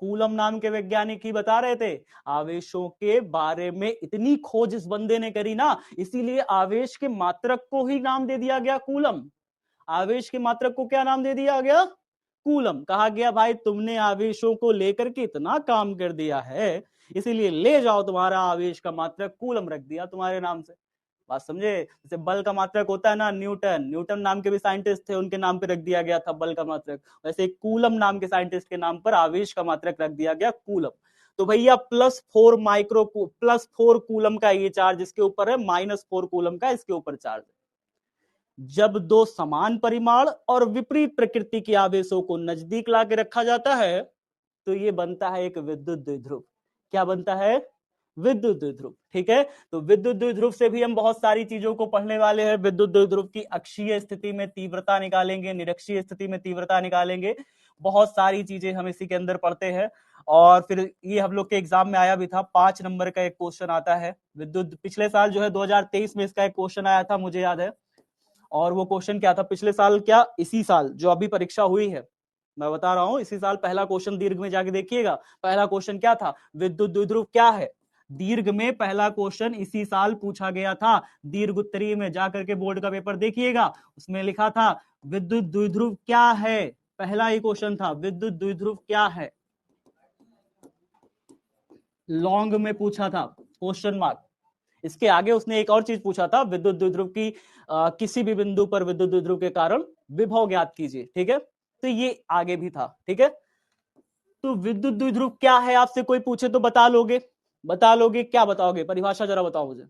कूलम नाम के वैज्ञानिक ही बता रहे थे। आवेशों के बारे में इतनी खोज इस बंदे ने करी ना, इसीलिए आवेश के मात्रक को ही नाम दे दिया गया कूलम। आवेश के मात्रक को क्या नाम दे दिया गया? कूलम। कहा गया भाई तुमने आवेशों को लेकर के इतना काम कर दिया है, इसीलिए ले जाओ, तुम्हारा आवेश का मात्रक कूलम रख दिया तुम्हारे नाम से। बात समझे? जैसे बल का मात्रक होता है ना, न्यूटन, न्यूटन नाम के भी साइंटिस्ट थे, उनके नाम पे रख दिया गया था बल का मात्रक। वैसे कूलम नाम के साइंटिस्ट के नाम पर आवेश का मात्रक रख दिया गया कूलम। तो भैया +4 कूलम का ये चार्ज इसके ऊपर है, -4 कूलम का इसके ऊपर चार्ज है। जब दो समान परिमाण और विपरीत प्रकृति के आवेशों को नजदीक लाके रखा जाता है तो ये बनता है एक विद्युत द्विध्रुव। क्या बनता है? विद्युत द्विध्रुव। ठीक है, तो विद्युत द्विध्रुव से भी हम बहुत सारी चीजों को पढ़ने वाले हैं। विद्युत द्विध्रुव की अक्षीय स्थिति में तीव्रता निकालेंगे, निरक्षीय स्थिति में तीव्रता निकालेंगे, बहुत सारी चीजें हम इसी के अंदर पढ़ते हैं। और फिर ये हम लोग के एग्जाम में आया भी था, 5 नंबर का एक क्वेश्चन आता है विद्युत, पिछले साल जो है 2023 में इसका एक क्वेश्चन आया था, मुझे याद है। और वो क्वेश्चन क्या था पिछले साल, क्या इसी साल जो अभी परीक्षा हुई है, मैं बता रहा हूं, इसी साल पहला क्वेश्चन दीर्घ में जाके देखिएगा, पहला क्वेश्चन क्या था, विद्युत द्विध्रुव क्या है। दीर्घ में पहला क्वेश्चन इसी साल पूछा गया था, दीर्घ उत्तरीय में जाकर के बोर्ड का पेपर देखिएगा, उसमें लिखा था विद्युत द्विध्रुव क्या है। पहला ही क्वेश्चन था, विद्युत द्विध्रुव क्या है, लॉन्ग में पूछा था, क्वेश्चन मार्क। इसके आगे उसने एक और चीज पूछा था, विद्युत द्विध्रुव की किसी भी बिंदु पर विद्युत द्विध्रुव के कारण विभव ज्ञात कीजिए। ठीक है, तो ये आगे भी था। ठीक है, तो विद्युत द्विध्रुव क्या है आपसे कोई पूछे तो बता लोगे? बता लोगे? क्या बताओगे? परिभाषा जरा बताओ मुझे,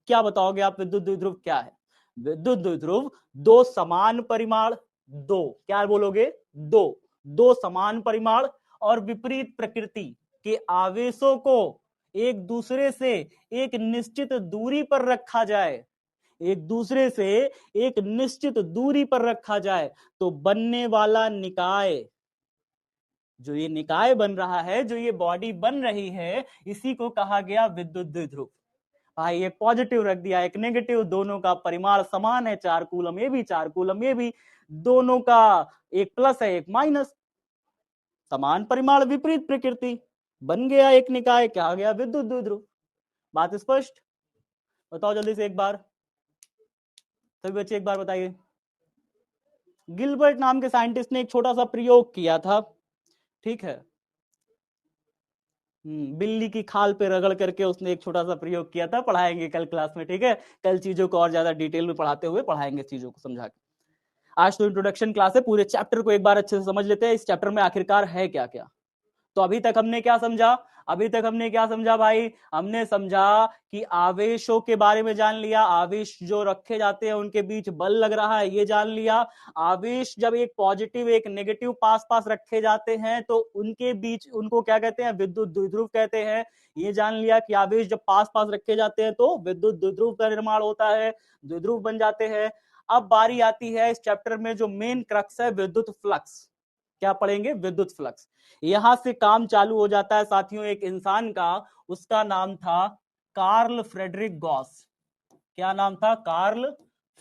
क्या बताओगे आप? विद्युत द्विध्रुव क्या है? विद्युत द्विध्रुव दो समान परिमाण, दो क्या बोलोगे? दो समान परिमाण और विपरीत प्रकृति के आवेशों को एक दूसरे से एक निश्चित दूरी पर रखा जाए, एक दूसरे से एक निश्चित दूरी पर रखा जाए तो बनने वाला निकाय, जो ये निकाय बन रहा है, जो ये बॉडी बन रही है, इसी को कहा गया विद्युत द्विध्रुव। भाई एक पॉजिटिव रख दिया, एक नेगेटिव, दोनों का परिमाण समान है, 4 कूलम ये भी 4 कूलम ये भी, दोनों का एक प्लस है एक माइनस, समान परिमाण विपरीत प्रकृति, बन गया एक निकाय, क्या गया? विद्युत द्विध्रुव। बात स्पष्ट? बताओ जल्दी से एक बार, सभी बच्चे एक बार बताइए। गिलबर्ट नाम के साइंटिस्ट ने एक छोटा सा प्रयोग किया था, ठीक है, बिल्ली की खाल पे रगड़ करके उसने एक छोटा सा प्रयोग किया था, पढ़ाएंगे कल क्लास में। ठीक है, कल चीजों को और ज्यादा डिटेल में पढ़ाते हुए पढ़ाएंगे, चीजों को समझा के। आज तो इंट्रोडक्शन क्लास है, पूरे चैप्टर को एक बार अच्छे से समझ लेते हैं, इस चैप्टर में आखिरकार है क्या क्या। तो अभी तक हमने क्या समझा? अभी तक हमने क्या समझा भाई? हमने समझा कि आवेशों के बारे में जान लिया, आवेश जो रखे जाते हैं उनके बीच बल लग रहा है ये जान लिया। आवेश जब एक पॉजिटिव एक नेगेटिव पास पास रखे जाते हैं तो उनके बीच, उनको क्या कहते हैं? विद्युत द्विध्रुव कहते हैं। ये जान लिया कि आवेश जब पास पास रखे जाते हैं तो विद्युत द्विध्रुव का निर्माण होता है, द्विध्रुव बन जाते हैं। अब बारी आती है इस चैप्टर में जो मेन क्रक्स है, विद्युत फ्लक्स। क्या पढ़ेंगे? विद्युत फ्लक्स। यहां से काम चालू हो जाता है साथियों एक इंसान का, उसका नाम था कार्ल फ्रेडरिक गॉस। क्या नाम था? Karl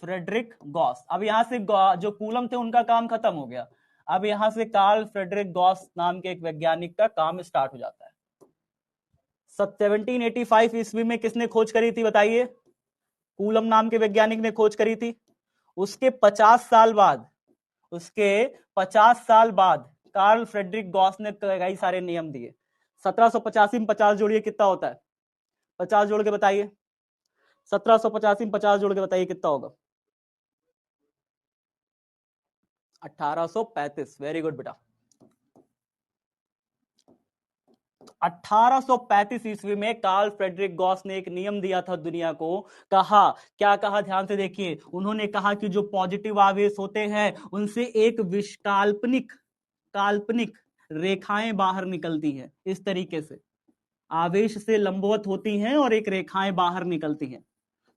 Frederick Gauss. अब यहां से जो कूलम थे उनका काम खत्म हो गया, अब यहां से कार्ल फ्रेडरिक गॉस नाम के एक वैज्ञानिक का काम स्टार्ट हो जाता है। 1785 ईस्वी में किसने खोज करी थी बताइए? कूलम नाम के वैज्ञानिक ने खोज करी थी। उसके 50 साल बाद, उसके 50 साल बाद कार्ल फ्रेडरिक गॉस ने कई सारे नियम दिए। 1785 में 50 जोड़िए कितना होता है? 50 जोड़ के बताइए, 1785 में 50 जोड़ के बताइए कितना होगा? 1835। वेरी गुड बेटा। 1835 ईस्वी में कार्ल फ्रेडरिक गॉस ने एक नियम दिया था दुनिया को। कहा, क्या कहा? ध्यान से देखिए। उन्होंने कहा कि जो पॉजिटिव आवेश होते हैं उनसे एक काल्पनिक रेखाएं बाहर निकलती हैं, इस तरीके से आवेश से लंबवत होती हैं और एक रेखाएं बाहर निकलती हैं।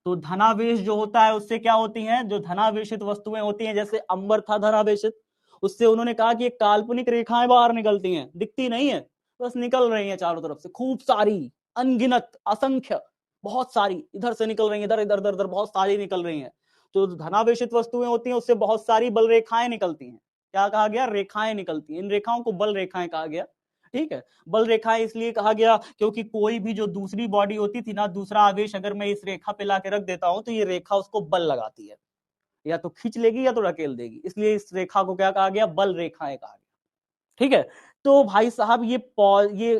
तो धनावेश जो होता है उससे क्या होती हैं? जो धनावेशित वस्तुएं होती हैं, जैसे अंबर था धनावेशित, उससे उन्होंने कहा कि एक काल्पनिक रेखाएं बाहर निकलती हैं, दिखती नहीं है, बस निकल रही हैं चारों तरफ से, खूब सारी, अनगिनत, असंख्य, बहुत सारी इधर से निकल रही हैं, इधर इधर इधर बहुत सारी निकल रही हैं। तो धनावेशित वस्तुएं होती हैं उससे बहुत सारी बल रेखाएं निकलती हैं। क्या कहा गया? रेखाएं निकलती हैं। इन रेखाओं को बल रेखाएं कहा गया। ठीक है, बल रेखाएं इसलिए कहा गया क्योंकि कोई भी जो दूसरी बॉडी होती थी ना, दूसरा आवेश अगर मैं इस रेखा पे लाके रख देता हूं तो ये रेखा उसको बल लगाती है, या तो खींच लेगी या तो ढकेल देगी, इसलिए इस रेखा को क्या कहा गया? बल रेखाएं कहा गया। ठीक है, तो भाई साहब ये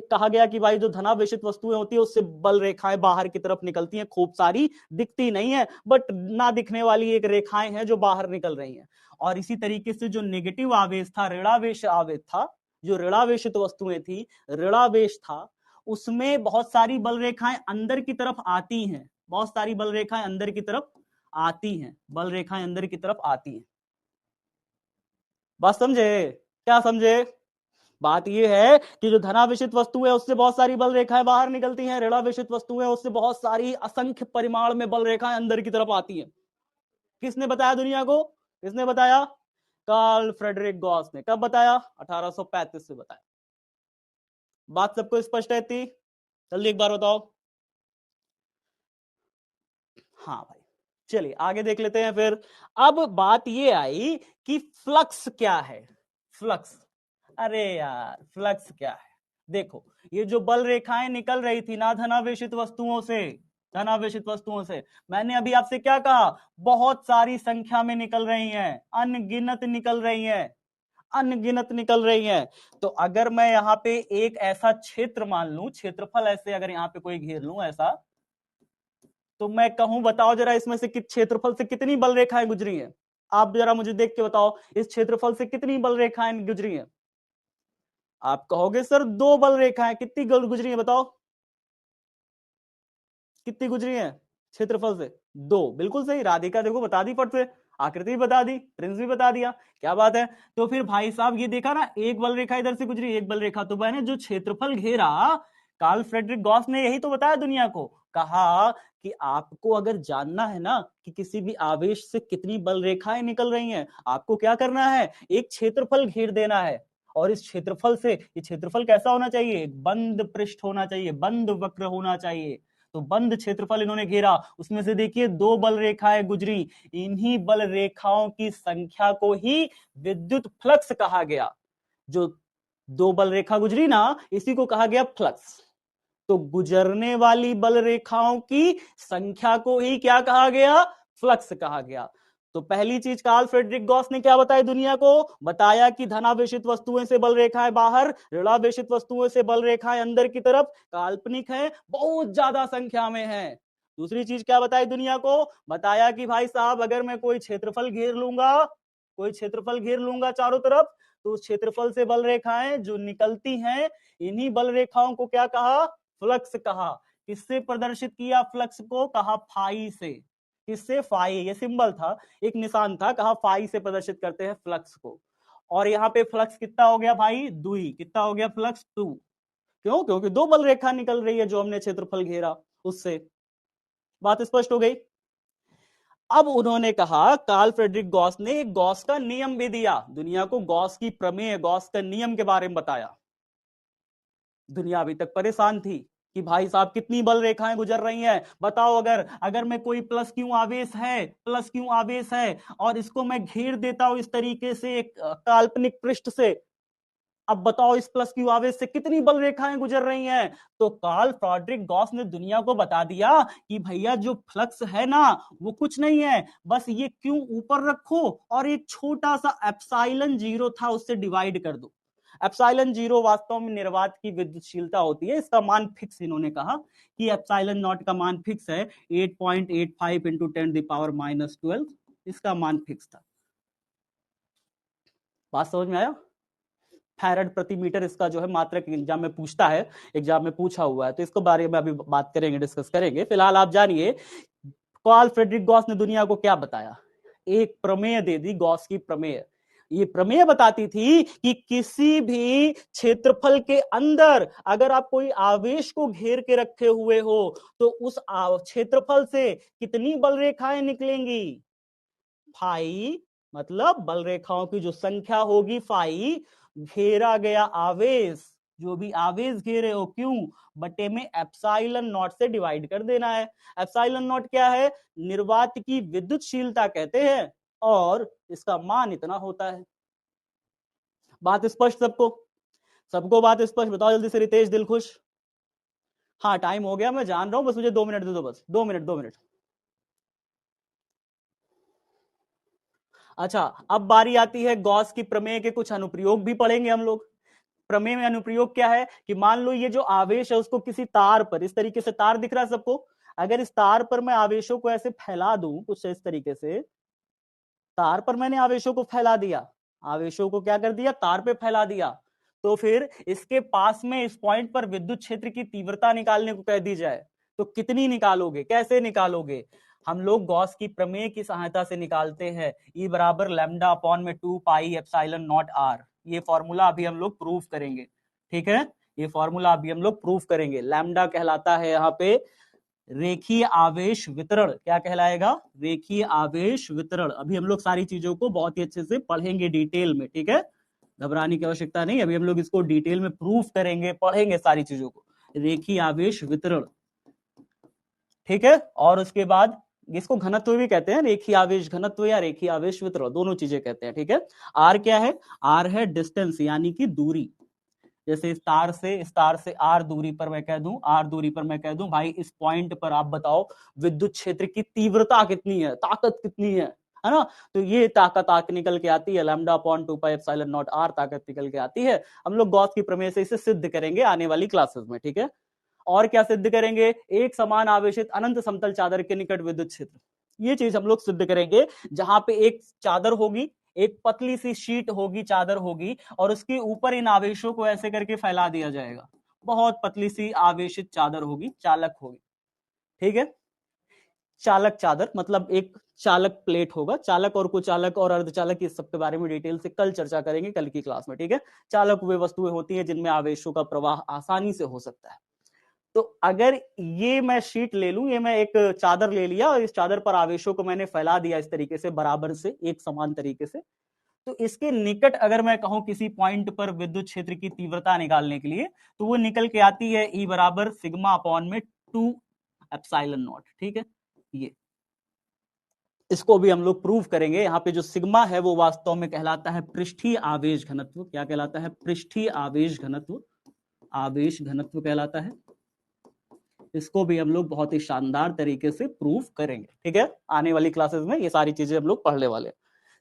कहा गया कि भाई जो धनावेशित वस्तुएं होती है उससे बल रेखाएं बाहर की तरफ निकलती हैं, खूब सारी, दिखती नहीं है, बट ना दिखने वाली एक रेखाएं हैं जो बाहर निकल रही हैं। और इसी तरीके से जो नेगेटिव आवेश था, ऋणावेश आवेश था, जो ऋणावेशित वस्तुएं थी, ऋणावेश था, उसमें बहुत सारी बल रेखाएं अंदर की तरफ आती हैं, बहुत सारी बल रेखाएं अंदर की तरफ आती हैं, बल रेखाएं अंदर की तरफ आती हैं। बात समझे? क्या समझे? बात यह है कि जो धनावेशित वस्तु है उससे बहुत सारी बल रेखाएं बाहर निकलती हैं, ऋणावेशित वस्तु है उससे बहुत सारी असंख्य परिमाण में बल रेखाएं अंदर की तरफ आती हैं। किसने बताया दुनिया को? किसने बताया? कार्ल फ्रेडरिक गॉस ने। कब बताया? 1835 से बताया। बात सबको स्पष्ट है? थी जल्दी एक बार बताओ। हाँ भाई, चलिए आगे देख लेते हैं फिर। अब बात ये आई कि फ्लक्स क्या है। फ्लक्स, अरे यार फ्लक्स क्या है? देखो, ये जो बल रेखाएं निकल रही थी ना धनावेशित वस्तुओं से, धनावेशित वस्तुओं से, मैंने अभी आपसे क्या कहा? बहुत सारी संख्या में निकल रही हैं, अनगिनत निकल रही हैं, अनगिनत निकल रही हैं। तो अगर मैं यहाँ पे एक ऐसा क्षेत्र मान लूं, क्षेत्रफल ऐसे अगर यहाँ पे कोई घेर लूं ऐसा, तो मैं कहूं बताओ जरा इसमें से क्षेत्रफल से कितनी बल रेखाएं गुजरी हैं? आप जरा मुझे देख के बताओ इस क्षेत्रफल से कितनी बल रेखाएं गुजरी हैं? आप कहोगे सर 2 बल रेखाएं। कितनी गुजरी हैं बताओ? कितनी गुजरी हैं क्षेत्रफल से? 2। बिल्कुल सही, राधिका देखो बता दी फट से, आकृति भी बता दी, प्रिंस भी बता दिया, क्या बात है। तो फिर भाई साहब ये देखा ना, एक बल रेखा इधर से गुजरी, एक बल रेखा। तो मैंने जो क्षेत्रफल घेरा, कार्ल फ्रेडरिक गॉस ने यही तो बताया दुनिया को, कहा कि आपको अगर जानना है ना कि किसी भी आवेश से कितनी बल रेखाएं निकल रही हैं, आपको क्या करना है? एक क्षेत्रफल घेर देना है। और इस क्षेत्रफल से, ये क्षेत्रफल कैसा होना चाहिए? बंद पृष्ठ होना चाहिए, बंद वक्र होना चाहिए। तो बंद क्षेत्रफल इन्होंने घेरा, उसमें से देखिए 2 बल रेखाएं गुजरी। इन्हीं बल रेखाओं की संख्या को ही विद्युत फ्लक्स कहा गया। जो 2 बल रेखा गुजरी ना, इसी को कहा गया फ्लक्स। तो गुजरने वाली बल रेखाओं की संख्या को ही क्या कहा गया? फ्लक्स कहा गया। तो पहली चीज कार्ल फ्रेडरिक गॉस ने क्या बताया दुनिया को? बताया कि धनावेशित वस्तुओं से बल रेखाएं बाहर, ऋणावेशित वस्तुओं से बल रेखाएं अंदर की तरफ, काल्पनिक है, बहुत ज्यादा संख्या में है। दूसरी चीज क्या बताई दुनिया को? बताया कि भाई साहब अगर मैं कोई क्षेत्रफल घेर लूंगा, कोई क्षेत्रफल घेर लूंगा चारों तरफ, तो उस क्षेत्रफल से बल रेखाएं जो निकलती हैं, इन्हीं बल रेखाओं को क्या कहा? फ्लक्स कहा। किससे प्रदर्शित किया फ्लक्स को? कहा फाई से। किससे? फाई, ये सिंबल था, एक निशान था, कहा फाई से प्रदर्शित करते हैं फ्लक्स को। और यहाँ पे फ्लक्स कितना हो गया भाई? दुई। कितना हो गया फ्लक्स? 2। क्यों? क्योंकि 2 बल रेखा निकल रही है जो हमने क्षेत्रफल घेरा उससे। बात स्पष्ट हो गई? अब उन्होंने कहा, कार्ल फ्रेडरिक गॉस ने गॉस का नियम भी दिया दुनिया को, गॉस की प्रमेय, गॉस का नियम के बारे में बताया। दुनिया अभी तक परेशान थी कि भाई साहब कितनी बल रेखाएं गुजर रही हैं, बताओ। अगर अगर मैं कोई प्लस क्यू आवेश है, प्लस क्यू आवेश है, और इसको मैं घेर देता हूं इस तरीके से एक काल्पनिक पृष्ठ से, अब बताओ इस प्लस क्यू आवेश से कितनी बल रेखाएं गुजर रही हैं। तो कार्ल फ्रेडरिक गॉस ने दुनिया को बता दिया कि भैया जो फ्लक्स है ना, वो कुछ नहीं है, बस ये क्यू ऊपर रखो और एक छोटा सा एप्सिलॉन 0 था उससे डिवाइड कर दो। एप्सिलॉन 0 वास्तव में निर्वात की विद्युतशीलता होती है, इसका मान फिक्स, इन्होंने कहा कि एप्सिलॉन नॉट का मान फिक्स है 8.85 इंटू 10⁻⁻12, इसका मान फिक्स था। बात समझ में आया? फैराड प्रति मीटर इसका जो है मात्रक एग्जाम में पूछता है, एग्जाम में पूछा हुआ है, तो इसको बारे में अभी बात करेंगे, डिस्कस करेंगे। फिलहाल आप जानिए कार्ल फ्रेडरिक गॉस ने दुनिया को क्या बताया। एक प्रमेय दे दी, गॉस की प्रमेय। ये प्रमेय बताती थी कि किसी भी क्षेत्रफल के अंदर अगर आप कोई आवेश को घेर के रखे हुए हो, तो उस क्षेत्रफल से कितनी बल रेखाएं निकलेंगी? फाई, मतलब बल रेखाओं की जो संख्या होगी फाई, घेरा गया आवेश, जो भी आवेश घेरे हो क्यों, बटे में एप्सिलॉन नॉट से डिवाइड कर देना है। एप्सिलॉन नॉट क्या है? निर्वात की विद्युतशीलता कहते हैं, और इसका मान इतना होता है। बात स्पष्ट सबको? सबको बात स्पष्ट? बताओ जल्दी से रितेश दिलखुश। हाँ टाइम हो गया, मैं जान रहा हूं, बस मुझे 2 मिनट दे दो, बस 2 मिनट, 2 मिनट। अच्छा, अब बारी आती है गॉस की प्रमेय के कुछ अनुप्रयोग भी पढ़ेंगे हम लोग। प्रमेय में अनुप्रयोग क्या है कि मान लो ये जो आवेश है उसको किसी तार पर, इस तरीके से तार दिख रहा है सबको, अगर इस तार पर मैं आवेशों को ऐसे फैला दूं कुछ इस तरीके से, तार पर मैंने आवेशों को फैला दिया, आवेशों को क्या कर दिया? तार पे फैला दिया, तो फिर इसके पास में इस पॉइंट पर विद्युत क्षेत्र की तीव्रता निकालने को कह दी जाए तो कितनी निकालोगे, कैसे निकालोगे? हम लोग गॉस की प्रमेय की सहायता से निकालते हैं, ई बराबर लैम्डा अपॉन में 2 पाई एप्सिलॉन नॉट आर। ये फॉर्मूला अभी हम लोग प्रूफ करेंगे, ठीक है, ये फॉर्मूला अभी हम लोग प्रूफ करेंगे। लैम्डा कहलाता है यहाँ पे रेखीय आवेश वितरण। क्या कहलाएगा? रेखीय आवेश वितरण। अभी हम लोग सारी चीजों को बहुत ही अच्छे से पढ़ेंगे डिटेल में, ठीक है, घबराने की आवश्यकता नहीं। अभी हम लोग इसको डिटेल में प्रूफ करेंगे, पढ़ेंगे सारी चीजों को, रेखीय आवेश वितरण, ठीक है। और उसके बाद इसको घनत्व भी कहते हैं, रेखीय आवेश घनत्व या रेखीय आवेश वितरण, दोनों चीजें कहते हैं, ठीक है। आर क्या है? आर है डिस्टेंस यानी कि दूरी। जैसे स्टार से आर दूरी पर मैं कह दूं, आर दूरी पर मैं कह दूं भाई इस पॉइंट पर आप बताओ विद्युत क्षेत्र की तीव्रता कितनी है, ताकत कितनी है ना? तो ये ताकत आके निकल के आती है lambda upon 2 pi epsilon naught R, ताकत निकल के आती है। हम लोग गॉस की प्रमेय से इसे सिद्ध करेंगे आने वाली क्लासेस में, ठीक है। और क्या सिद्ध करेंगे? एक समान आवेशित अनंत समतल चादर के निकट विद्युत क्षेत्र, ये चीज हम लोग सिद्ध करेंगे। जहां पे एक चादर होगी, एक पतली सी शीट होगी, चादर होगी, और उसके ऊपर इन आवेशों को ऐसे करके फैला दिया जाएगा। बहुत पतली सी आवेशित चादर होगी, चालक होगी, ठीक है। चालक चादर मतलब एक चालक प्लेट होगा। चालक और कुचालक और अर्धचालक इस सब के बारे में डिटेल से कल चर्चा करेंगे, कल की क्लास में, ठीक है। चालक वे वस्तुएं होती हैं जिनमें आवेशों का प्रवाह आसानी से हो सकता है। तो अगर ये मैं शीट ले लूं, ये मैं एक चादर ले लिया और इस चादर पर आवेशों को मैंने फैला दिया इस तरीके से, बराबर से, एक समान तरीके से, तो इसके निकट अगर मैं कहूं किसी पॉइंट पर विद्युत क्षेत्र की तीव्रता निकालने के लिए, तो वो निकल के आती है ई बराबर सिग्मा अपॉन में 2 एप्सिलॉन नॉट, ठीक है। ये इसको भी हम लोग प्रूव करेंगे। यहाँ पे जो सिग्मा है वो वास्तव में कहलाता है पृष्ठीय आवेश घनत्व। क्या कहलाता है? पृष्ठीय आवेश घनत्व, आवेश घनत्व कहलाता है। इसको भी हम लोग बहुत ही शानदार तरीके से प्रूफ करेंगे, ठीक है। आने वाली क्लासेस में ये सारी चीजें हम लोग पढ़ने वाले हैं।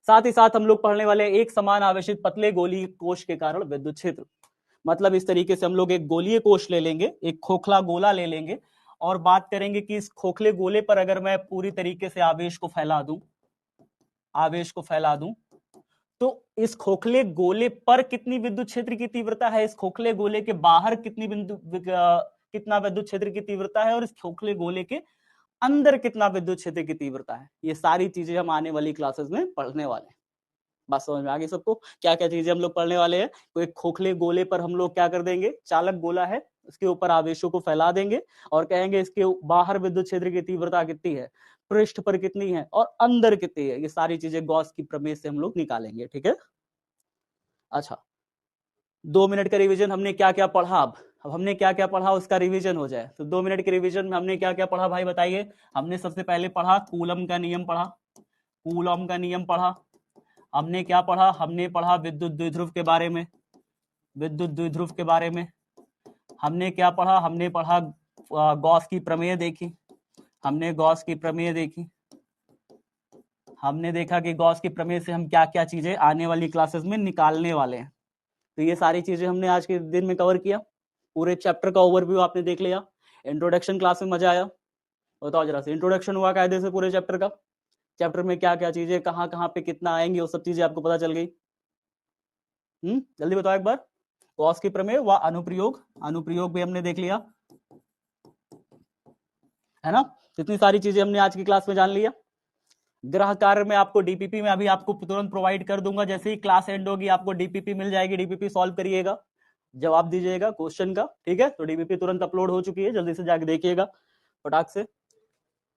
साथ ही साथ हम लोग पढ़ने वाले हैं एक समान आवेशित पतले गोलीय कोश के कारण विद्युत क्षेत्र। मतलब इस तरीके से हम लोग एक गोलीय कोश ले लेंगे, एक खोखला गोला ले लेंगे, और बात करेंगे कि इस खोखले गोले पर अगर मैं पूरी तरीके से आवेश को फैला दूं, आवेश को फैला दूं, तो इस खोखले गोले पर कितनी विद्युत क्षेत्र की तीव्रता है, इस खोखले गोले के बाहर कितना विद्युत क्षेत्र की तीव्रता है, और इस खोखले गोले के अंदर कितना विद्युत क्षेत्र की तीव्रता है, ये सारी चीजें हम आने वाली क्लासेस में पढ़ने वाले हैं। बात समझ में आ गई सबको? क्या क्या चीजें हम लोग पढ़ने वाले हैं? तो एक खोखले गोले पर हम लोग क्या कर देंगे, चालक गोला है, उसके ऊपर आवेशों को फैला देंगे और कहेंगे इसके बाहर विद्युत क्षेत्र की तीव्रता कितनी है, पृष्ठ पर कितनी है और अंदर कितनी है। ये सारी चीजें गॉस की प्रमेय से हम लोग निकालेंगे, ठीक है। अच्छा, 2 मिनट का रिवीजन हमने क्या क्या पढ़ा। अब हमने क्या क्या पढ़ा उसका रिवीजन हो जाए। तो 2 मिनट के रिवीजन में हमने क्या क्या पढ़ा भाई बताइए। हमने सबसे पहले पढ़ा कूलम का नियम पढ़ा, कूलम का नियम पढ़ा। हमने क्या पढ़ा? हमने पढ़ा विद्युत द्विध्रुव के बारे में, विद्युत द्विध्रुव के बारे में। हमने क्या पढ़ा? हमने पढ़ा गॉस की प्रमेय देखी, हमने गॉस की प्रमेय देखी। हमने देखा कि गॉस की प्रमेय से हम क्या क्या चीजें आने वाली क्लासेस में निकालने वाले हैं। तो ये सारी चीजें हमने आज के दिन में कवर किया। पूरे चैप्टर का ओवरव्यू आपने देख लिया। इंट्रोडक्शन क्लास में मजा आया? बताओ जरा से, इंट्रोडक्शन हुआ कायदे से पूरे चैप्टर का? चैप्टर में क्या क्या चीजें कहाँ कहाँ पे कितना आएंगी वो सब चीजें आपको पता चल गई? जल्दी बताओ एक बार। गॉस की प्रमेय व अनुप्रयोग, अनुप्रयोग भी हमने देख लिया, है ना। इतनी सारी चीजें हमने आज की क्लास में जान लिया। ग्रह कार्य में आपको डीपीपी में अभी आपको तुरंत प्रोवाइड कर दूंगा, जैसे ही क्लास एंड होगी आपको डीपीपी मिल जाएगी। डीपीपी सॉल्व करिएगा, जवाब दीजिएगा क्वेश्चन का, ठीक है। तो डीपीपी तुरंत अपलोड हो चुकी है, जल्दी से जाके देखिएगा फटाक से।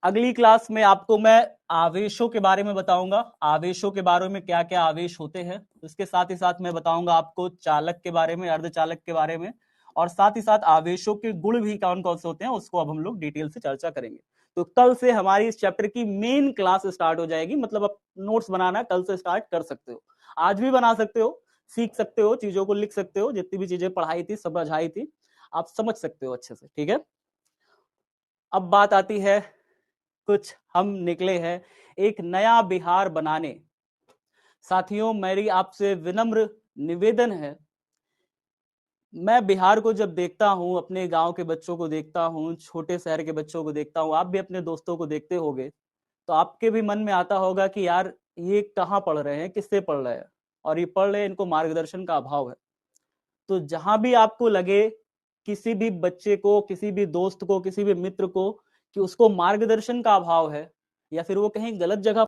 अगली क्लास में आपको मैं आवेशों के बारे में बताऊंगा, आवेशों के बारे में क्या क्या आवेश होते हैं। उसके साथ ही साथ मैं बताऊंगा आपको चालक के बारे में, अर्धचालक के बारे में, और साथ ही साथ आवेशों के गुण भी कौन कौन से होते हैं उसको अब हम लोग डिटेल से चर्चा करेंगे। तो कल से हमारी इस चैप्टर की मेन क्लास स्टार्ट हो जाएगी। मतलब आप नोट्स बनाना कल से स्टार्ट कर सकते हो, आज भी बना सकते हो, सीख सकते हो, चीजों को लिख सकते हो, जितनी भी चीजें पढ़ाई थी समझाई थी आप समझ सकते हो अच्छे से, ठीक है। अब बात आती है, कुछ हम निकले हैं एक नया बिहार बनाने। साथियों मेरी आपसे विनम्र निवेदन है, मैं बिहार को जब देखता हूं, अपने गांव के बच्चों को देखता हूं, छोटे शहर के बच्चों को देखता हूं, आप भी अपने दोस्तों को देखते होंगे, तो आपके भी मन में आता होगा कि यार ये कहाँ पढ़ रहे हैं, किससे पढ़ रहे हैं, और ये पढ़ रहे हैं, इनको मार्गदर्शन का अभाव है। तो जहां भी आपको लगे किसी भी बच्चे को, किसी भी दोस्त को, किसी भी मित्र को कि उसको मार्गदर्शन का अभाव है या फिर वो कहीं गलत जगह